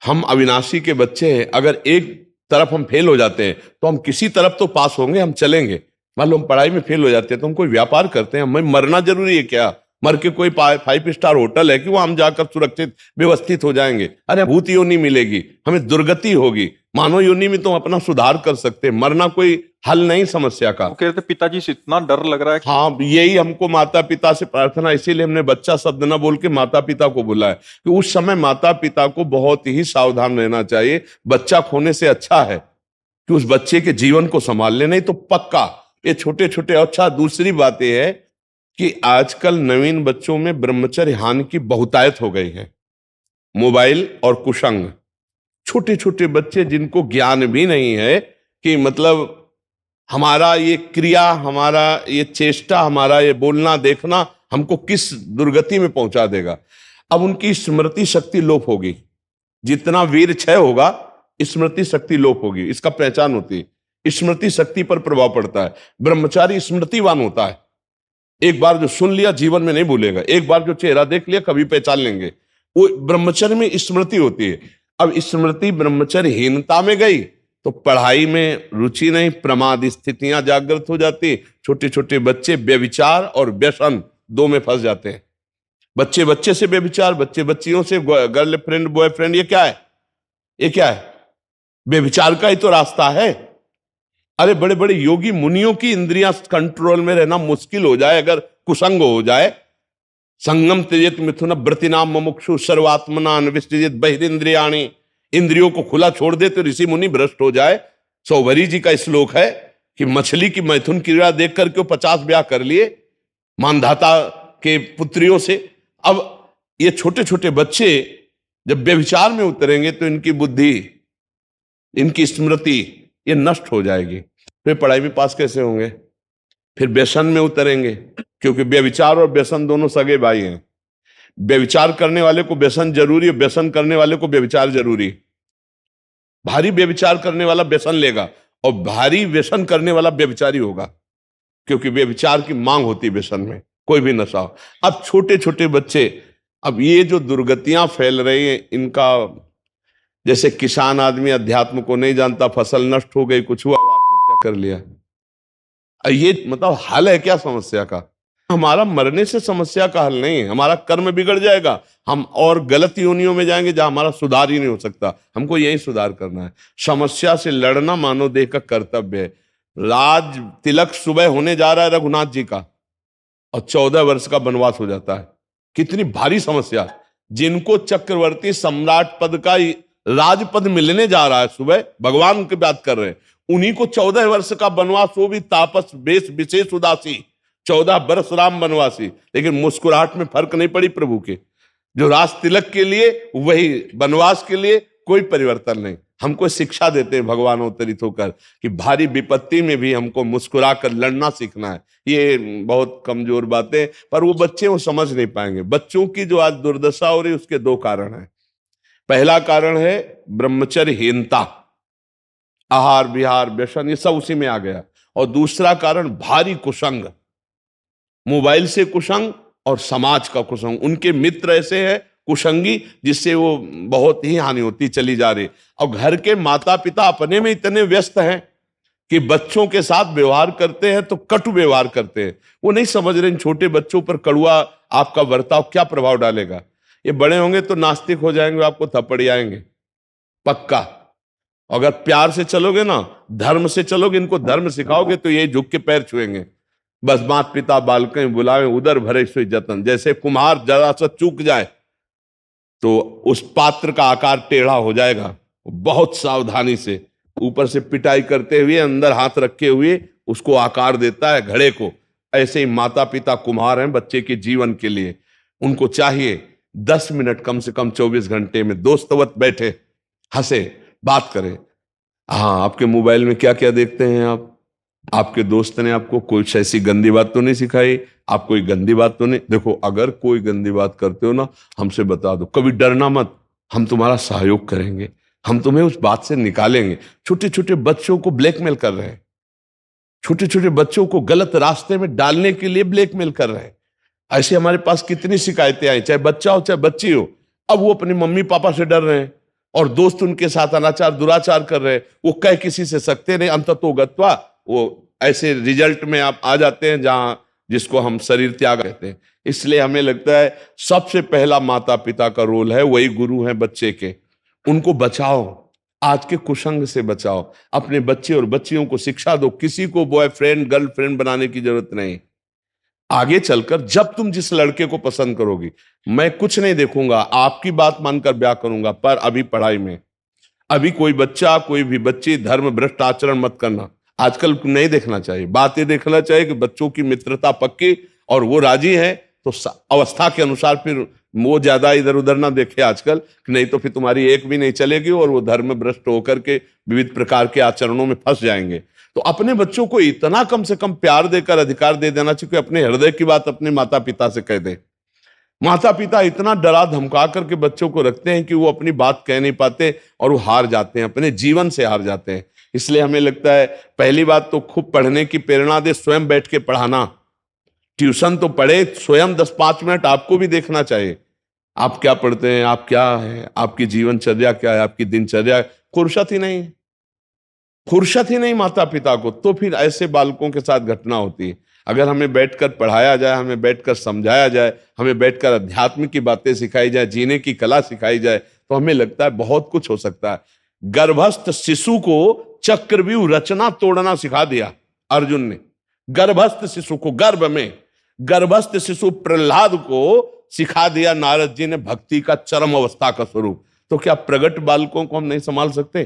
हम अविनाशी के बच्चे हैं, अगर एक तरफ हम फेल हो जाते हैं तो हम किसी तरफ तो पास होंगे, हम चलेंगे। मान लो हम पढ़ाई में फेल हो जाते हैं तो हम कोई व्यापार करते हैं, हमें मरना जरूरी है क्या? मर के कोई 5 स्टार होटल है कि वो हम जाकर सुरक्षित व्यवस्थित हो जाएंगे? अरे भूत योनि मिलेगी, हमें दुर्गति होगी। मानव योनि में तो हम अपना सुधार कर सकते हैं, मरना कोई हल नहीं समस्या का। वो कह रहे थे पिताजी से इतना डर लग रहा है। हाँ, यही हमको माता पिता से प्रार्थना, इसीलिए हमने बच्चा शब्द ना बोल के माता पिता को बोला है कि उस समय माता पिता को बहुत ही सावधान रहना चाहिए। बच्चा खोने से अच्छा है कि उस बच्चे के जीवन को संभाल ले, नहीं तो पक्का ये छोटे छोटे। अच्छा, दूसरी बात यह है कि आजकल नवीन बच्चों में ब्रह्मचर्य हानि की बहुतायत हो गई है। मोबाइल और कुसंग। छोटे छोटे बच्चे जिनको ज्ञान भी नहीं है कि मतलब हमारा ये क्रिया, हमारा ये चेष्टा, हमारा ये बोलना देखना हमको किस दुर्गति में पहुंचा देगा। अब उनकी स्मृति शक्ति लोप होगी, जितना वीर क्षय होगा स्मृति शक्ति लोप होगी। इसका पहचान होती है, स्मृति शक्ति पर प्रभाव पड़ता है। ब्रह्मचारी स्मृतिवान होता है, एक बार जो सुन लिया जीवन में नहीं भूलेगा, एक बार जो चेहरा देख लिया कभी पहचान लेंगे। वो ब्रह्मचर्य में स्मृति होती है। अब स्मृति ब्रह्मचर्यहीनता में गई तो पढ़ाई में रुचि नहीं, प्रमाद स्थितियां जागृत हो जाती। छोटे छोटे बच्चे व्यभिचार और व्यसन दो में फंस जाते हैं। बच्चे बच्चे से व्यभिचार, बच्चे बच्चियों से गर्लफ्रेंड बॉयफ्रेंड, ये क्या है? ये क्या है? व्यभिचार का ही तो रास्ता है। अरे बड़े बड़े योगी मुनियों की इंद्रियां कंट्रोल में रहना मुश्किल हो जाए अगर कुसंग हो जाए। संगम त्यजेत मिथुन व्रतिनाम मुमुक्षु सर्वात्मना विसृजित बहिरिंद्रियाणि। इंद्रियों को खुला छोड़ दे तो ऋषि मुनि भ्रष्ट हो जाए। सौभरी जी का श्लोक है कि मछली की मैथुन क्रीड़ा देख करके वो 50 ब्याह कर लिए मानधाता के पुत्रियों से। अब ये छोटे छोटे बच्चे जब व्यभिचार में उतरेंगे तो इनकी बुद्धि, इनकी स्मृति ये नष्ट हो जाएगी। फिर पढ़ाई में पास कैसे होंगे? फिर व्यसन में उतरेंगे, क्योंकि व्यभिचार और व्यसन दोनों सगे भाई हैं। व्यभिचार करने वाले को व्यसन जरूरी है, व्यसन करने वाले को व्यभिचार जरूरी। भारी व्यभिचार करने वाला व्यसन लेगा और भारी व्यसन करने वाला व्यभिचारी होगा, क्योंकि व्यभिचार की मांग होती है व्यसन में, कोई भी नशा हो। अब छोटे छोटे बच्चे, अब ये जो दुर्गतियां फैल रही हैं इनका, जैसे किसान आदमी अध्यात्म को नहीं जानता, फसल नष्ट हो गई, कुछ हुआ, आत्महत्या कर लिया। ये मतलब हल है क्या समस्या का? हमारा मरने से समस्या का हल नहीं है, हमारा कर्म बिगड़ जाएगा, हम और गलत योनियों में जाएंगे जहां हमारा सुधार ही नहीं हो सकता। हमको यही सुधार करना है। समस्या से लड़ना मानव देह का कर्तव्य है। राज तिलक सुबह होने जा रहा है रघुनाथ जी का और 14 वर्ष का वनवास हो जाता है। कितनी भारी समस्या। जिनको चक्रवर्ती सम्राट पद का राजपद मिलने जा रहा है, सुबह भगवान की बात कर रहे हैं, उन्हीं को 14 वर्ष का वनवास, वो भी तापस वेश विशेष उदासी, 14 वर्ष राम वनवासी। लेकिन मुस्कुराहट में फर्क नहीं पड़ी प्रभु के। जो राज तिलक के लिए वही वनवास के लिए कोई परिवर्तन नहीं। हमको शिक्षा देते हैं भगवान अवतरित होकर कि भारी विपत्ति में भी हमको मुस्कुरा कर लड़ना सीखना है। ये बहुत कमजोर बातें, पर वो बच्चे वो समझ नहीं पाएंगे। बच्चों की जो आज दुर्दशा हो रही है उसके दो कारण हैं। पहला कारण है ब्रह्मचर्यहीनता, आहार विहार व्यसन ये सब उसी में आ गया। और दूसरा कारण भारी कुसंग, मोबाइल से कुसंग और समाज का कुसंग। उनके मित्र ऐसे हैं कुसंगी जिससे वो बहुत ही हानि होती चली जा रही। और घर के माता पिता अपने में इतने व्यस्त हैं कि बच्चों के साथ व्यवहार करते हैं तो कटु व्यवहार करते हैं। वो नहीं समझ रहे इन छोटे बच्चों पर कड़ुआ आपका बर्ताव क्या प्रभाव डालेगा। ये बड़े होंगे तो नास्तिक हो जाएंगे, आपको थप्पड़ी आएंगे पक्का। अगर प्यार से चलोगे ना, धर्म से चलोगे, इनको धर्म सिखाओगे तो ये झुक के पैर छुएंगे। बस माता पिता बालकें बुलावे उधर भरे सोई जतन। जैसे कुम्हार जरा सा चूक जाए तो उस पात्र का आकार टेढ़ा हो जाएगा। बहुत सावधानी से ऊपर से पिटाई करते हुए अंदर हाथ रखे हुए उसको आकार देता है घड़े को। ऐसे ही माता पिता कुम्हार हैं बच्चे के जीवन के लिए। उनको चाहिए 10 मिनट कम से कम 24 घंटे में दोस्तवत बैठे, हंसे, बात करें। हाँ, आपके मोबाइल में क्या क्या देखते हैं आप? आपके दोस्त ने आपको कोई ऐसी गंदी बात तो नहीं सिखाई? आप कोई गंदी बात तो नहीं? देखो, अगर कोई गंदी बात करते हो ना, हमसे बता दो, कभी डरना मत, हम तुम्हारा सहयोग करेंगे, हम तुम्हें उस बात से निकालेंगे। छोटे छोटे बच्चों को ब्लैकमेल कर रहे हैं, छोटे छोटे बच्चों को गलत रास्ते में डालने के लिए ब्लैकमेल कर रहे हैं। ऐसे हमारे पास कितनी शिकायतें आई, चाहे बच्चा हो चाहे बच्ची हो। अब वो अपने मम्मी पापा से डर रहे हैं और दोस्त उनके साथ अनाचार दुराचार कर रहे हैं। वो कह किसी से सकते नहीं, अंततोगत्वा वो ऐसे रिजल्ट में आप आ जाते हैं जहां जिसको हम शरीर त्याग कहते हैं। इसलिए हमें लगता है सबसे पहला माता पिता का रोल है, वही गुरु है बच्चे के। उनको बचाओ, आज के कुसंग से बचाओ। अपने बच्चे और बच्चियों को शिक्षा दो। किसी को बॉयफ्रेंड गर्लफ्रेंड बनाने की जरूरत नहीं। आगे चलकर जब तुम जिस लड़के को पसंद करोगी, मैं कुछ नहीं देखूंगा, आपकी बात मानकर ब्याह करूंगा। पर अभी पढ़ाई में, अभी कोई बच्चा कोई भी बच्ची धर्म भ्रष्ट आचरण मत करना। आजकल नहीं देखना चाहिए, बात ये देखना चाहिए कि बच्चों की मित्रता पक्की और वो राजी है तो अवस्था के अनुसार फिर वो ज्यादा इधर उधर ना देखे आजकल, नहीं तो फिर तुम्हारी एक भी नहीं चलेगी और वो धर्म भ्रष्ट होकर के विविध प्रकार के आचरणों में फंस जाएंगे। तो अपने बच्चों को इतना कम से कम प्यार देकर अधिकार दे देना चाहिए कि अपने हृदय की बात अपने माता पिता से कह दे। माता पिता इतना डरा धमका करके बच्चों को रखते हैं कि वो अपनी बात कह नहीं पाते और वो हार जाते हैं, अपने जीवन से हार जाते हैं। इसलिए हमें लगता है पहली बात तो खूब पढ़ने की प्रेरणा दे, स्वयं बैठ के पढ़ाना। ट्यूशन तो पढ़े, स्वयं 10-5 मिनट आपको भी देखना चाहिए आप क्या पढ़ते हैं, आप क्या है, आपकी जीवनचर्या क्या है, आपकी दिनचर्या। फुर्सत ही नहीं, फुर्सत ही नहीं माता पिता को, तो फिर ऐसे बालकों के साथ घटना होती है। अगर हमें बैठकर पढ़ाया जाए, हमें बैठकर समझाया जाए, हमें बैठकर अध्यात्म की बातें सिखाई जाए, जीने की कला सिखाई जाए, तो हमें लगता है बहुत कुछ हो सकता है। गर्भस्थ शिशु को चक्रव्यूह रचना तोड़ना सिखा दिया अर्जुन ने। गर्भस्थ शिशु को, गर्भ में गर्भस्थ शिशु प्रहलाद को सिखा दिया नारद जी ने भक्ति का चरम अवस्था का स्वरूप। तो क्या प्रगट बालकों को हम नहीं संभाल सकते?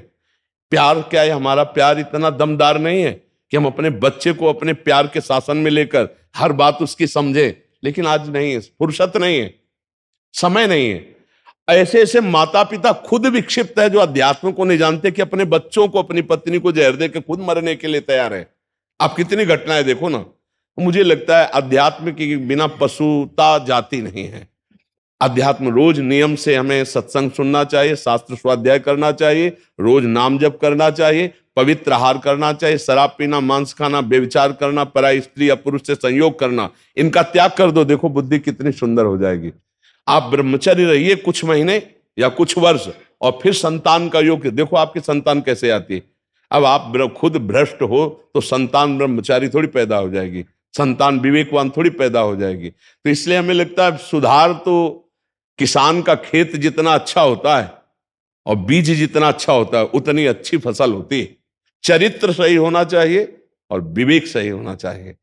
प्यार क्या है? हमारा प्यार इतना दमदार नहीं है कि हम अपने बच्चे को अपने प्यार के शासन में लेकर हर बात उसकी समझे। लेकिन आज नहीं है, फुर्सत नहीं है, समय नहीं है। ऐसे ऐसे माता पिता खुद विक्षिप्त है जो अध्यात्म को नहीं जानते कि अपने बच्चों को, अपनी पत्नी को जहर दे के खुद मरने के लिए तैयार है। आप कितनी घटनाएं देखो ना। मुझे लगता है अध्यात्म के बिना पशुता जाती नहीं है। अध्यात्म रोज नियम से हमें सत्संग सुनना चाहिए, शास्त्र स्वाध्याय करना चाहिए, रोज नाम जप करना चाहिए, पवित्र आहार करना चाहिए, शराब पीना, मांस खाना, व्यभिचार करना, पराई स्त्री या पुरुष से संयोग करना, इनका त्याग कर दो। देखो बुद्धि कितनी सुंदर हो जाएगी। आप ब्रह्मचर्य रहिए कुछ महीने या कुछ वर्ष और फिर संतान का योग, देखो आपकी संतान कैसे आती है। अब आप खुद भ्रष्ट हो तो संतान ब्रह्मचारी थोड़ी पैदा हो जाएगी, संतान विवेकवान थोड़ी पैदा हो जाएगी। तो इसलिए हमें लगता है सुधार तो किसान का खेत जितना अच्छा होता है और बीज जितना अच्छा होता है उतनी अच्छी फसल होती है। चरित्र सही होना चाहिए और विवेक सही होना चाहिए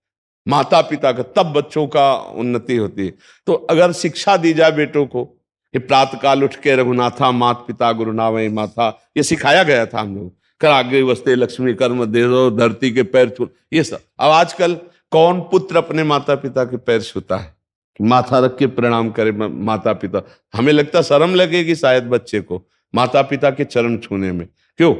माता पिता का, तब बच्चों का उन्नति होती है। तो अगर शिक्षा दी जाए बेटों को कि प्रातःकाल उठ के रघुनाथा मात पिता गुरु नावै माथा, ये सिखाया गया था हम लोग। कर आगे वस्ते लक्ष्मी कर्म दे दो, धरती के पैर छू, ये सब। अब आजकल कौन पुत्र अपने माता पिता के पैर छूता है? माथा रख के प्रणाम करे माता पिता। हमें लगता शर्म लगेगी शायद बच्चे को माता पिता के चरण छूने में। क्यों?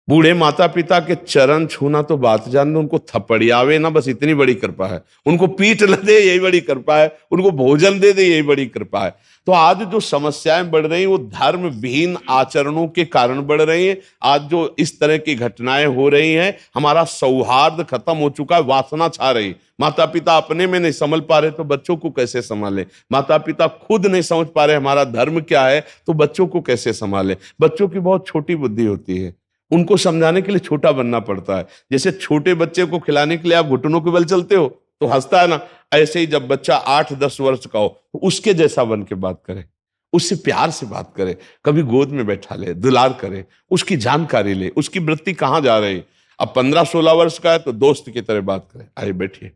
बूढ़े माता पिता के चरण छूना तो बात जान दो, उनको थपड़ियावे ना, बस इतनी बड़ी कृपा है। उनको पीठ न दे यही बड़ी कृपा है, उनको भोजन दे दे यही बड़ी कृपा है। तो आज जो समस्याएं बढ़ रही वो धर्म विहीन आचरणों के कारण बढ़ रही हैं। आज जो इस तरह की घटनाएं हो रही हैं, हमारा सौहार्द खत्म हो चुका है, वासना छा रही। माता पिता अपने में नहीं संभल पा रहे तो बच्चों को कैसे संभाले? माता पिता खुद नहीं समझ पा रहे हमारा धर्म क्या है तो बच्चों को कैसे संभाले? बच्चों की बहुत छोटी बुद्धि होती है, उनको समझाने के लिए छोटा बनना पड़ता है। जैसे छोटे बच्चे को खिलाने के लिए आप घुटनों के बल चलते हो तो हंसता है ना, ऐसे ही जब बच्चा 8-10 वर्ष का हो तो उसके जैसा बन के बात करे, उससे प्यार से बात करे, कभी गोद में बैठा ले, दुलार करे, उसकी जानकारी ले, उसकी वृत्ति कहाँ जा रही। अब 15-16 वर्ष का है तो दोस्त की तरह बात करे, आइए बैठिए,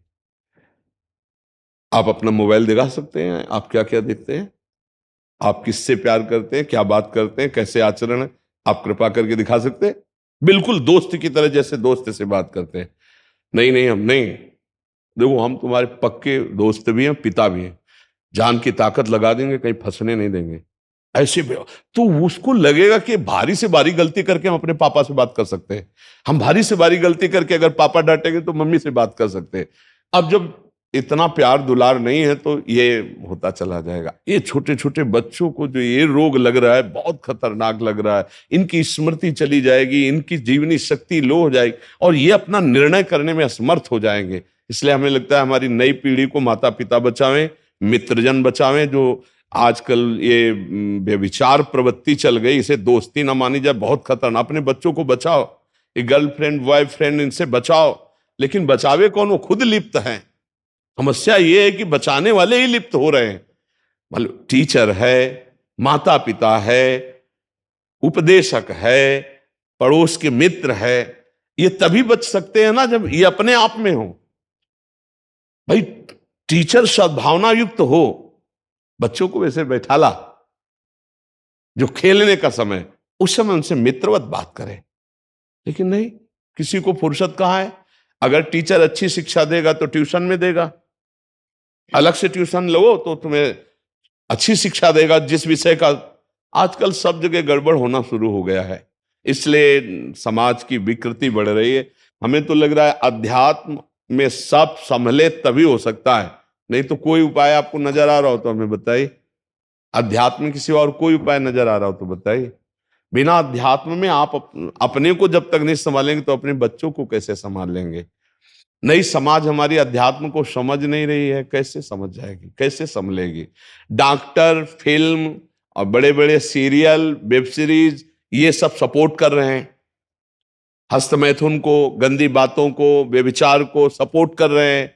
आप अपना मोबाइल दिखा सकते हैं, आप क्या क्या देखते हैं, आप किससे प्यार करते हैं, क्या बात करते हैं, कैसे आचरण है, आप कृपा करके दिखा सकते हैं? बिल्कुल दोस्त की तरह, जैसे दोस्त से बात करते हैं। नहीं नहीं, हम नहीं, देखो हम तुम्हारे पक्के दोस्त भी हैं, पिता भी हैं, जान की ताकत लगा देंगे, कहीं फंसने नहीं देंगे। ऐसे तो उसको लगेगा कि भारी से भारी गलती करके हम अपने पापा से बात कर सकते हैं, हम भारी से भारी गलती करके अगर पापा डांटेंगे तो मम्मी से बात कर सकते हैं। अब जब इतना प्यार दुलार नहीं है तो ये होता चला जाएगा। ये छोटे छोटे बच्चों को जो ये रोग लग रहा है बहुत खतरनाक लग रहा है। इनकी स्मृति चली जाएगी, इनकी जीवनी शक्ति लो हो जाएगी और ये अपना निर्णय करने में असमर्थ हो जाएंगे। इसलिए हमें लगता है हमारी नई पीढ़ी को माता पिता बचावें, मित्रजन बचावें। जो आजकल ये व्यभिचार प्रवृत्ति चल गई, इसे दोस्ती ना मानी जाए, बहुत खतरनाक। अपने बच्चों को बचाओ, ये गर्लफ्रेंड बॉयफ्रेंड इनसे बचाओ, लेकिन बचावे कौन? वो खुद लिप्त हैं। समस्या ये है कि बचाने वाले ही लिप्त हो रहे हैं। मतलब टीचर है, माता पिता है, उपदेशक है, पड़ोस के मित्र है, ये तभी बच सकते हैं ना जब ये अपने आप में हो। भाई टीचर सद्भावना युक्त हो, बच्चों को वैसे बैठा ला, जो खेलने का समय उस समय उनसे मित्रवत बात करें। लेकिन नहीं, किसी को फुर्सत कहाँ है। अगर टीचर अच्छी शिक्षा देगा तो ट्यूशन में देगा, अलग से ट्यूशन लो तो तुम्हें अच्छी शिक्षा देगा जिस विषय का। आजकल सब जगह गड़बड़ होना शुरू हो गया है, इसलिए समाज की विकृति बढ़ रही है। हमें तो लग रहा है अध्यात्म में सब संभले तभी हो सकता है, नहीं तो कोई उपाय आपको नजर आ रहा हो तो हमें बताइए। अध्यात्म के सिवा और कोई उपाय नजर आ रहा हो तो बताइए। बिना अध्यात्म में आप अपने को जब तक नहीं संभालेंगे तो अपने बच्चों को कैसे संभाल लेंगे। नई समाज हमारी अध्यात्म को समझ नहीं रही है, कैसे समझ जाएगी, कैसे संभलेगी। डॉक्टर, फिल्म और बड़े बड़े सीरियल, वेब सीरीज ये सब सपोर्ट कर रहे हैं, हस्तमैथुन को, गंदी बातों को, व्यभिचार को सपोर्ट कर रहे हैं।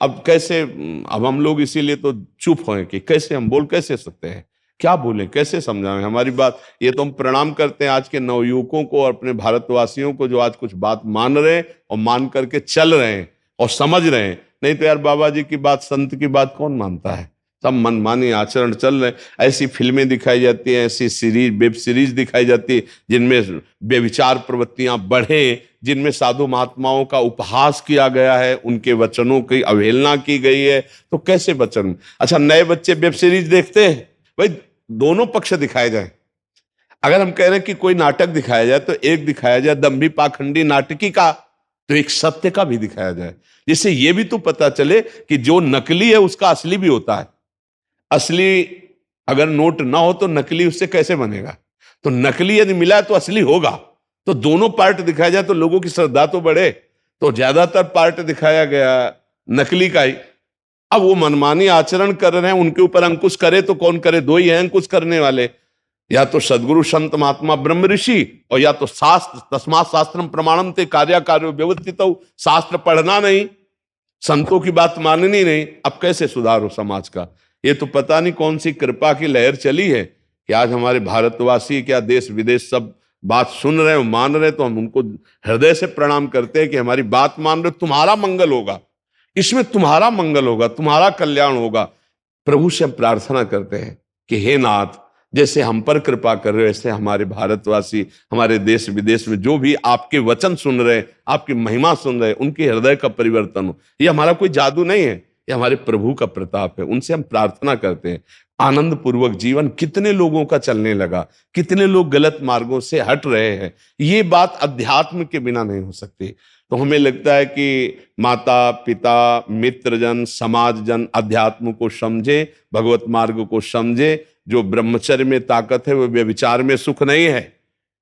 अब कैसे, अब हम लोग इसीलिए तो चुप हैं कि कैसे हम बोल कैसे सकते हैं, क्या बोलें, कैसे समझाएं हमारी बात। ये तो हम प्रणाम करते हैं आज के नवयुवकों को और अपने भारतवासियों को जो आज कुछ बात मान रहे हैं और मान करके चल रहे हैं और समझ रहे हैं। नहीं तो यार बाबा जी की बात, संत की बात कौन मानता है, सब मनमानी आचरण चल रहे हैं। ऐसी फिल्में दिखाई जाती हैं, ऐसी सीरीज, वेब सीरीज दिखाई जाती है जिनमें व्यभिचार प्रवृत्तियां बढ़े, जिनमें साधु महात्माओं का उपहास किया गया है, उनके वचनों की अवहेलना की गई है। तो कैसे वचन। अच्छा, नए बच्चे वेब सीरीज देखते हैं, भाई दोनों पक्ष दिखाए जाए। अगर हम कह रहे हैं कि कोई नाटक दिखाया जाए तो एक दिखाया जाए दंभी पाखंडी नाटकी का, तो एक सत्य का भी दिखाया जाए, जिससे यह भी तो पता चले कि जो नकली है उसका असली भी होता है। असली अगर नोट ना हो तो नकली उससे कैसे बनेगा, तो नकली यदि मिला तो असली होगा। तो दोनों पार्ट दिखाया जाए तो लोगों की श्रद्धा तो बढ़े। तो ज्यादातर पार्ट दिखाया गया नकली का ही। अब वो मनमानी आचरण कर रहे हैं, उनके ऊपर अंकुश करे तो कौन करे, दो ही हैं अंकुश करने वाले, या तो सदगुरु संत महात्मा ब्रह्म ऋषि, और या तो शास्त्र। तस्मात् शास्त्रम प्रमाणम ते कार्य कार्यो व्यवस्थित। शास्त्र पढ़ना नहीं, संतों की बात माननी नहीं। अब कैसे सुधार हो समाज का। ये तो पता नहीं कौन सी कृपा की लहर चली है कि आज हमारे भारतवासी, क्या देश विदेश सब बात सुन रहे हैं, मान रहे हैं। तो हम उनको हृदय से प्रणाम करते हैं कि हमारी बात मान रहे, तुम्हारा मंगल होगा, इसमें तुम्हारा मंगल होगा, तुम्हारा कल्याण होगा। प्रभु से हम प्रार्थना करते हैं कि हे नाथ, जैसे हम पर कृपा कर रहे हो, ऐसे हमारे भारतवासी, हमारे देश विदेश में जो भी आपके वचन सुन रहे हैं, आपकी महिमा सुन रहे हैं, उनके हृदय का परिवर्तन हो। ये हमारा कोई जादू नहीं है, ये हमारे प्रभु का प्रताप है। उनसे हम प्रार्थना करते हैं आनंद पूर्वक जीवन। कितने लोगों का चलने लगा, कितने लोग गलत मार्गों से हट रहे हैं। ये बात अध्यात्म के बिना नहीं हो सकती। तो हमें लगता है कि माता पिता, मित्रजन, समाजजन अध्यात्म को समझे, भगवत मार्ग को समझे। जो ब्रह्मचर्य में ताकत है वो व्यभिचार में सुख नहीं है।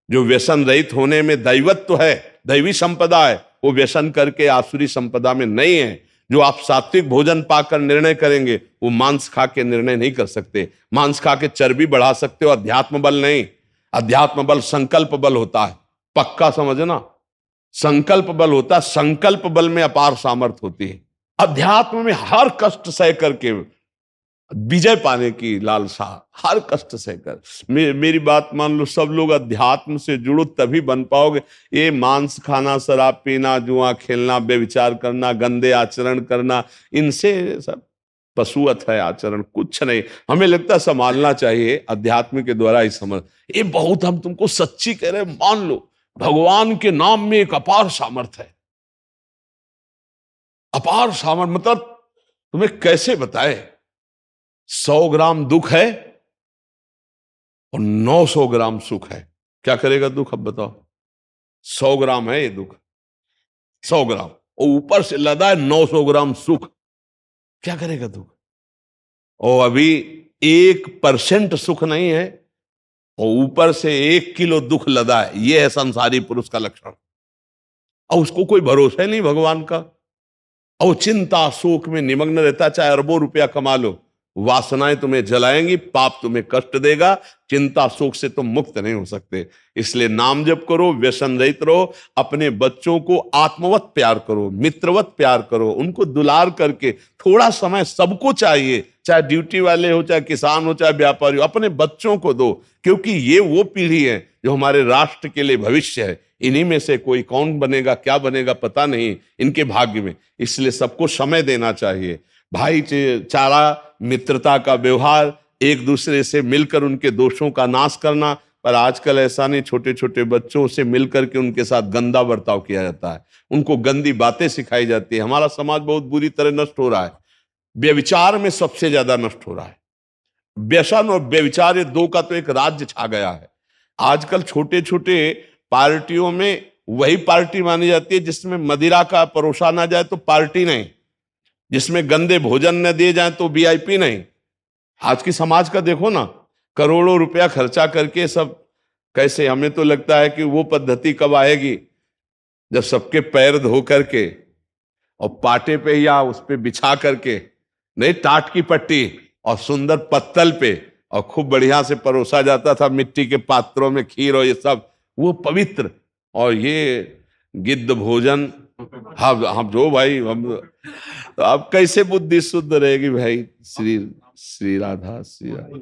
जो व्यसन रहित होने में दैवत्व है, दैवी संपदा है, वो व्यसन करके आसुरी संपदा में नहीं है। जो आप सात्विक भोजन पाकर निर्णय करेंगे, वो मांस खा के निर्णय नहीं कर सकते। मांस खा के चर्बी बढ़ा सकते हो, अध्यात्म बल नहीं। अध्यात्म बल संकल्प बल होता है, पक्का समझना। संकल्प बल होता है, संकल्प बल में अपार सामर्थ होती है। अध्यात्म में हर कष्ट सह करके विजय पाने की लालसा, हर कष्ट सहकर। मेरी बात मान लो, सब लोग अध्यात्म से जुड़ो तभी बन पाओगे। ये मांस खाना, शराब पीना, जुआ खेलना, व्यभिचार करना, गंदे आचरण करना, इनसे सब पशुवत है आचरण, कुछ नहीं। हमें लगता है संभालना चाहिए अध्यात्म के द्वारा ही समझ। ये बहुत हम तुमको सच्ची कह रहे, मान लो भगवान के नाम में एक अपार सामर्थ है। अपार सामर्थ मतलब तुम्हें कैसे बताए। 100 ग्राम दुख है और 900 ग्राम सुख है। क्या करेगा दुख, अब बताओ। 100 ग्राम है ये दुख, 100 ग्राम, और ऊपर से लदा है 900 ग्राम सुख। क्या करेगा दुख। और अभी 1% सुख नहीं है और ऊपर से 1 किलो दुख लदा है। यह है संसारी पुरुष का लक्षण। और उसको कोई भरोसा ही नहीं भगवान का, और चिंता शोक में निमग्न रहता, चाहे अरबों रुपया कमा लो, वासनाएं तुम्हें जलाएंगी, पाप तुम्हें कष्ट देगा। चिंता शोक से तुम मुक्त नहीं हो सकते। इसलिए नाम जप करो, व्यसन रहित रहो, अपने बच्चों को आत्मवत प्यार करो, मित्रवत प्यार करो, उनको दुलार करके थोड़ा समय सबको चाहिए, चाहे ड्यूटी वाले हो, चाहे किसान हो, चाहे व्यापारी हो, अपने बच्चों को दो। क्योंकि ये वो पीढ़ी है जो हमारे राष्ट्र के लिए भविष्य है। इन्हीं में से कोई कौन बनेगा, क्या बनेगा पता नहीं इनके भाग्य में। इसलिए सबको समय देना चाहिए। भाईचारा, मित्रता का व्यवहार, एक दूसरे से मिलकर उनके दोषों का नाश करना। पर आजकल ऐसा नहीं, छोटे छोटे बच्चों से मिलकर के उनके साथ गंदा बर्ताव किया जाता है, उनको गंदी बातें सिखाई जाती है। हमारा समाज बहुत बुरी तरह नष्ट हो रहा है। व्यभिचार में सबसे ज्यादा नष्ट हो रहा है। व्यसन और व्यभिचार, ये दो का तो एक राज्य छा गया है। आजकल छोटे छोटे पार्टियों में वही पार्टी मानी जाती है जिसमें मदिरा का परोसा ना जाए तो पार्टी नहीं, जिसमें गंदे भोजन न दिए जाए तो वीआईपी नहीं। आज की समाज का देखो ना, करोड़ों रुपया खर्चा करके सब कैसे, हमें तो लगता है कि वो पद्धति कब आएगी जब सबके पैर धो करके और पाटे पे या उस पे बिछा करके, नहीं टाट की पट्टी और सुंदर पत्तल पे, और खूब बढ़िया से परोसा जाता था मिट्टी के पात्रों में खीर और ये सब, वो पवित्र। और ये गिद्ध भोजन, हम जो भाई हम तो अब कैसे बुद्धि शुद्ध रहेगी भाई। श्री श्री राधा श्री राधा।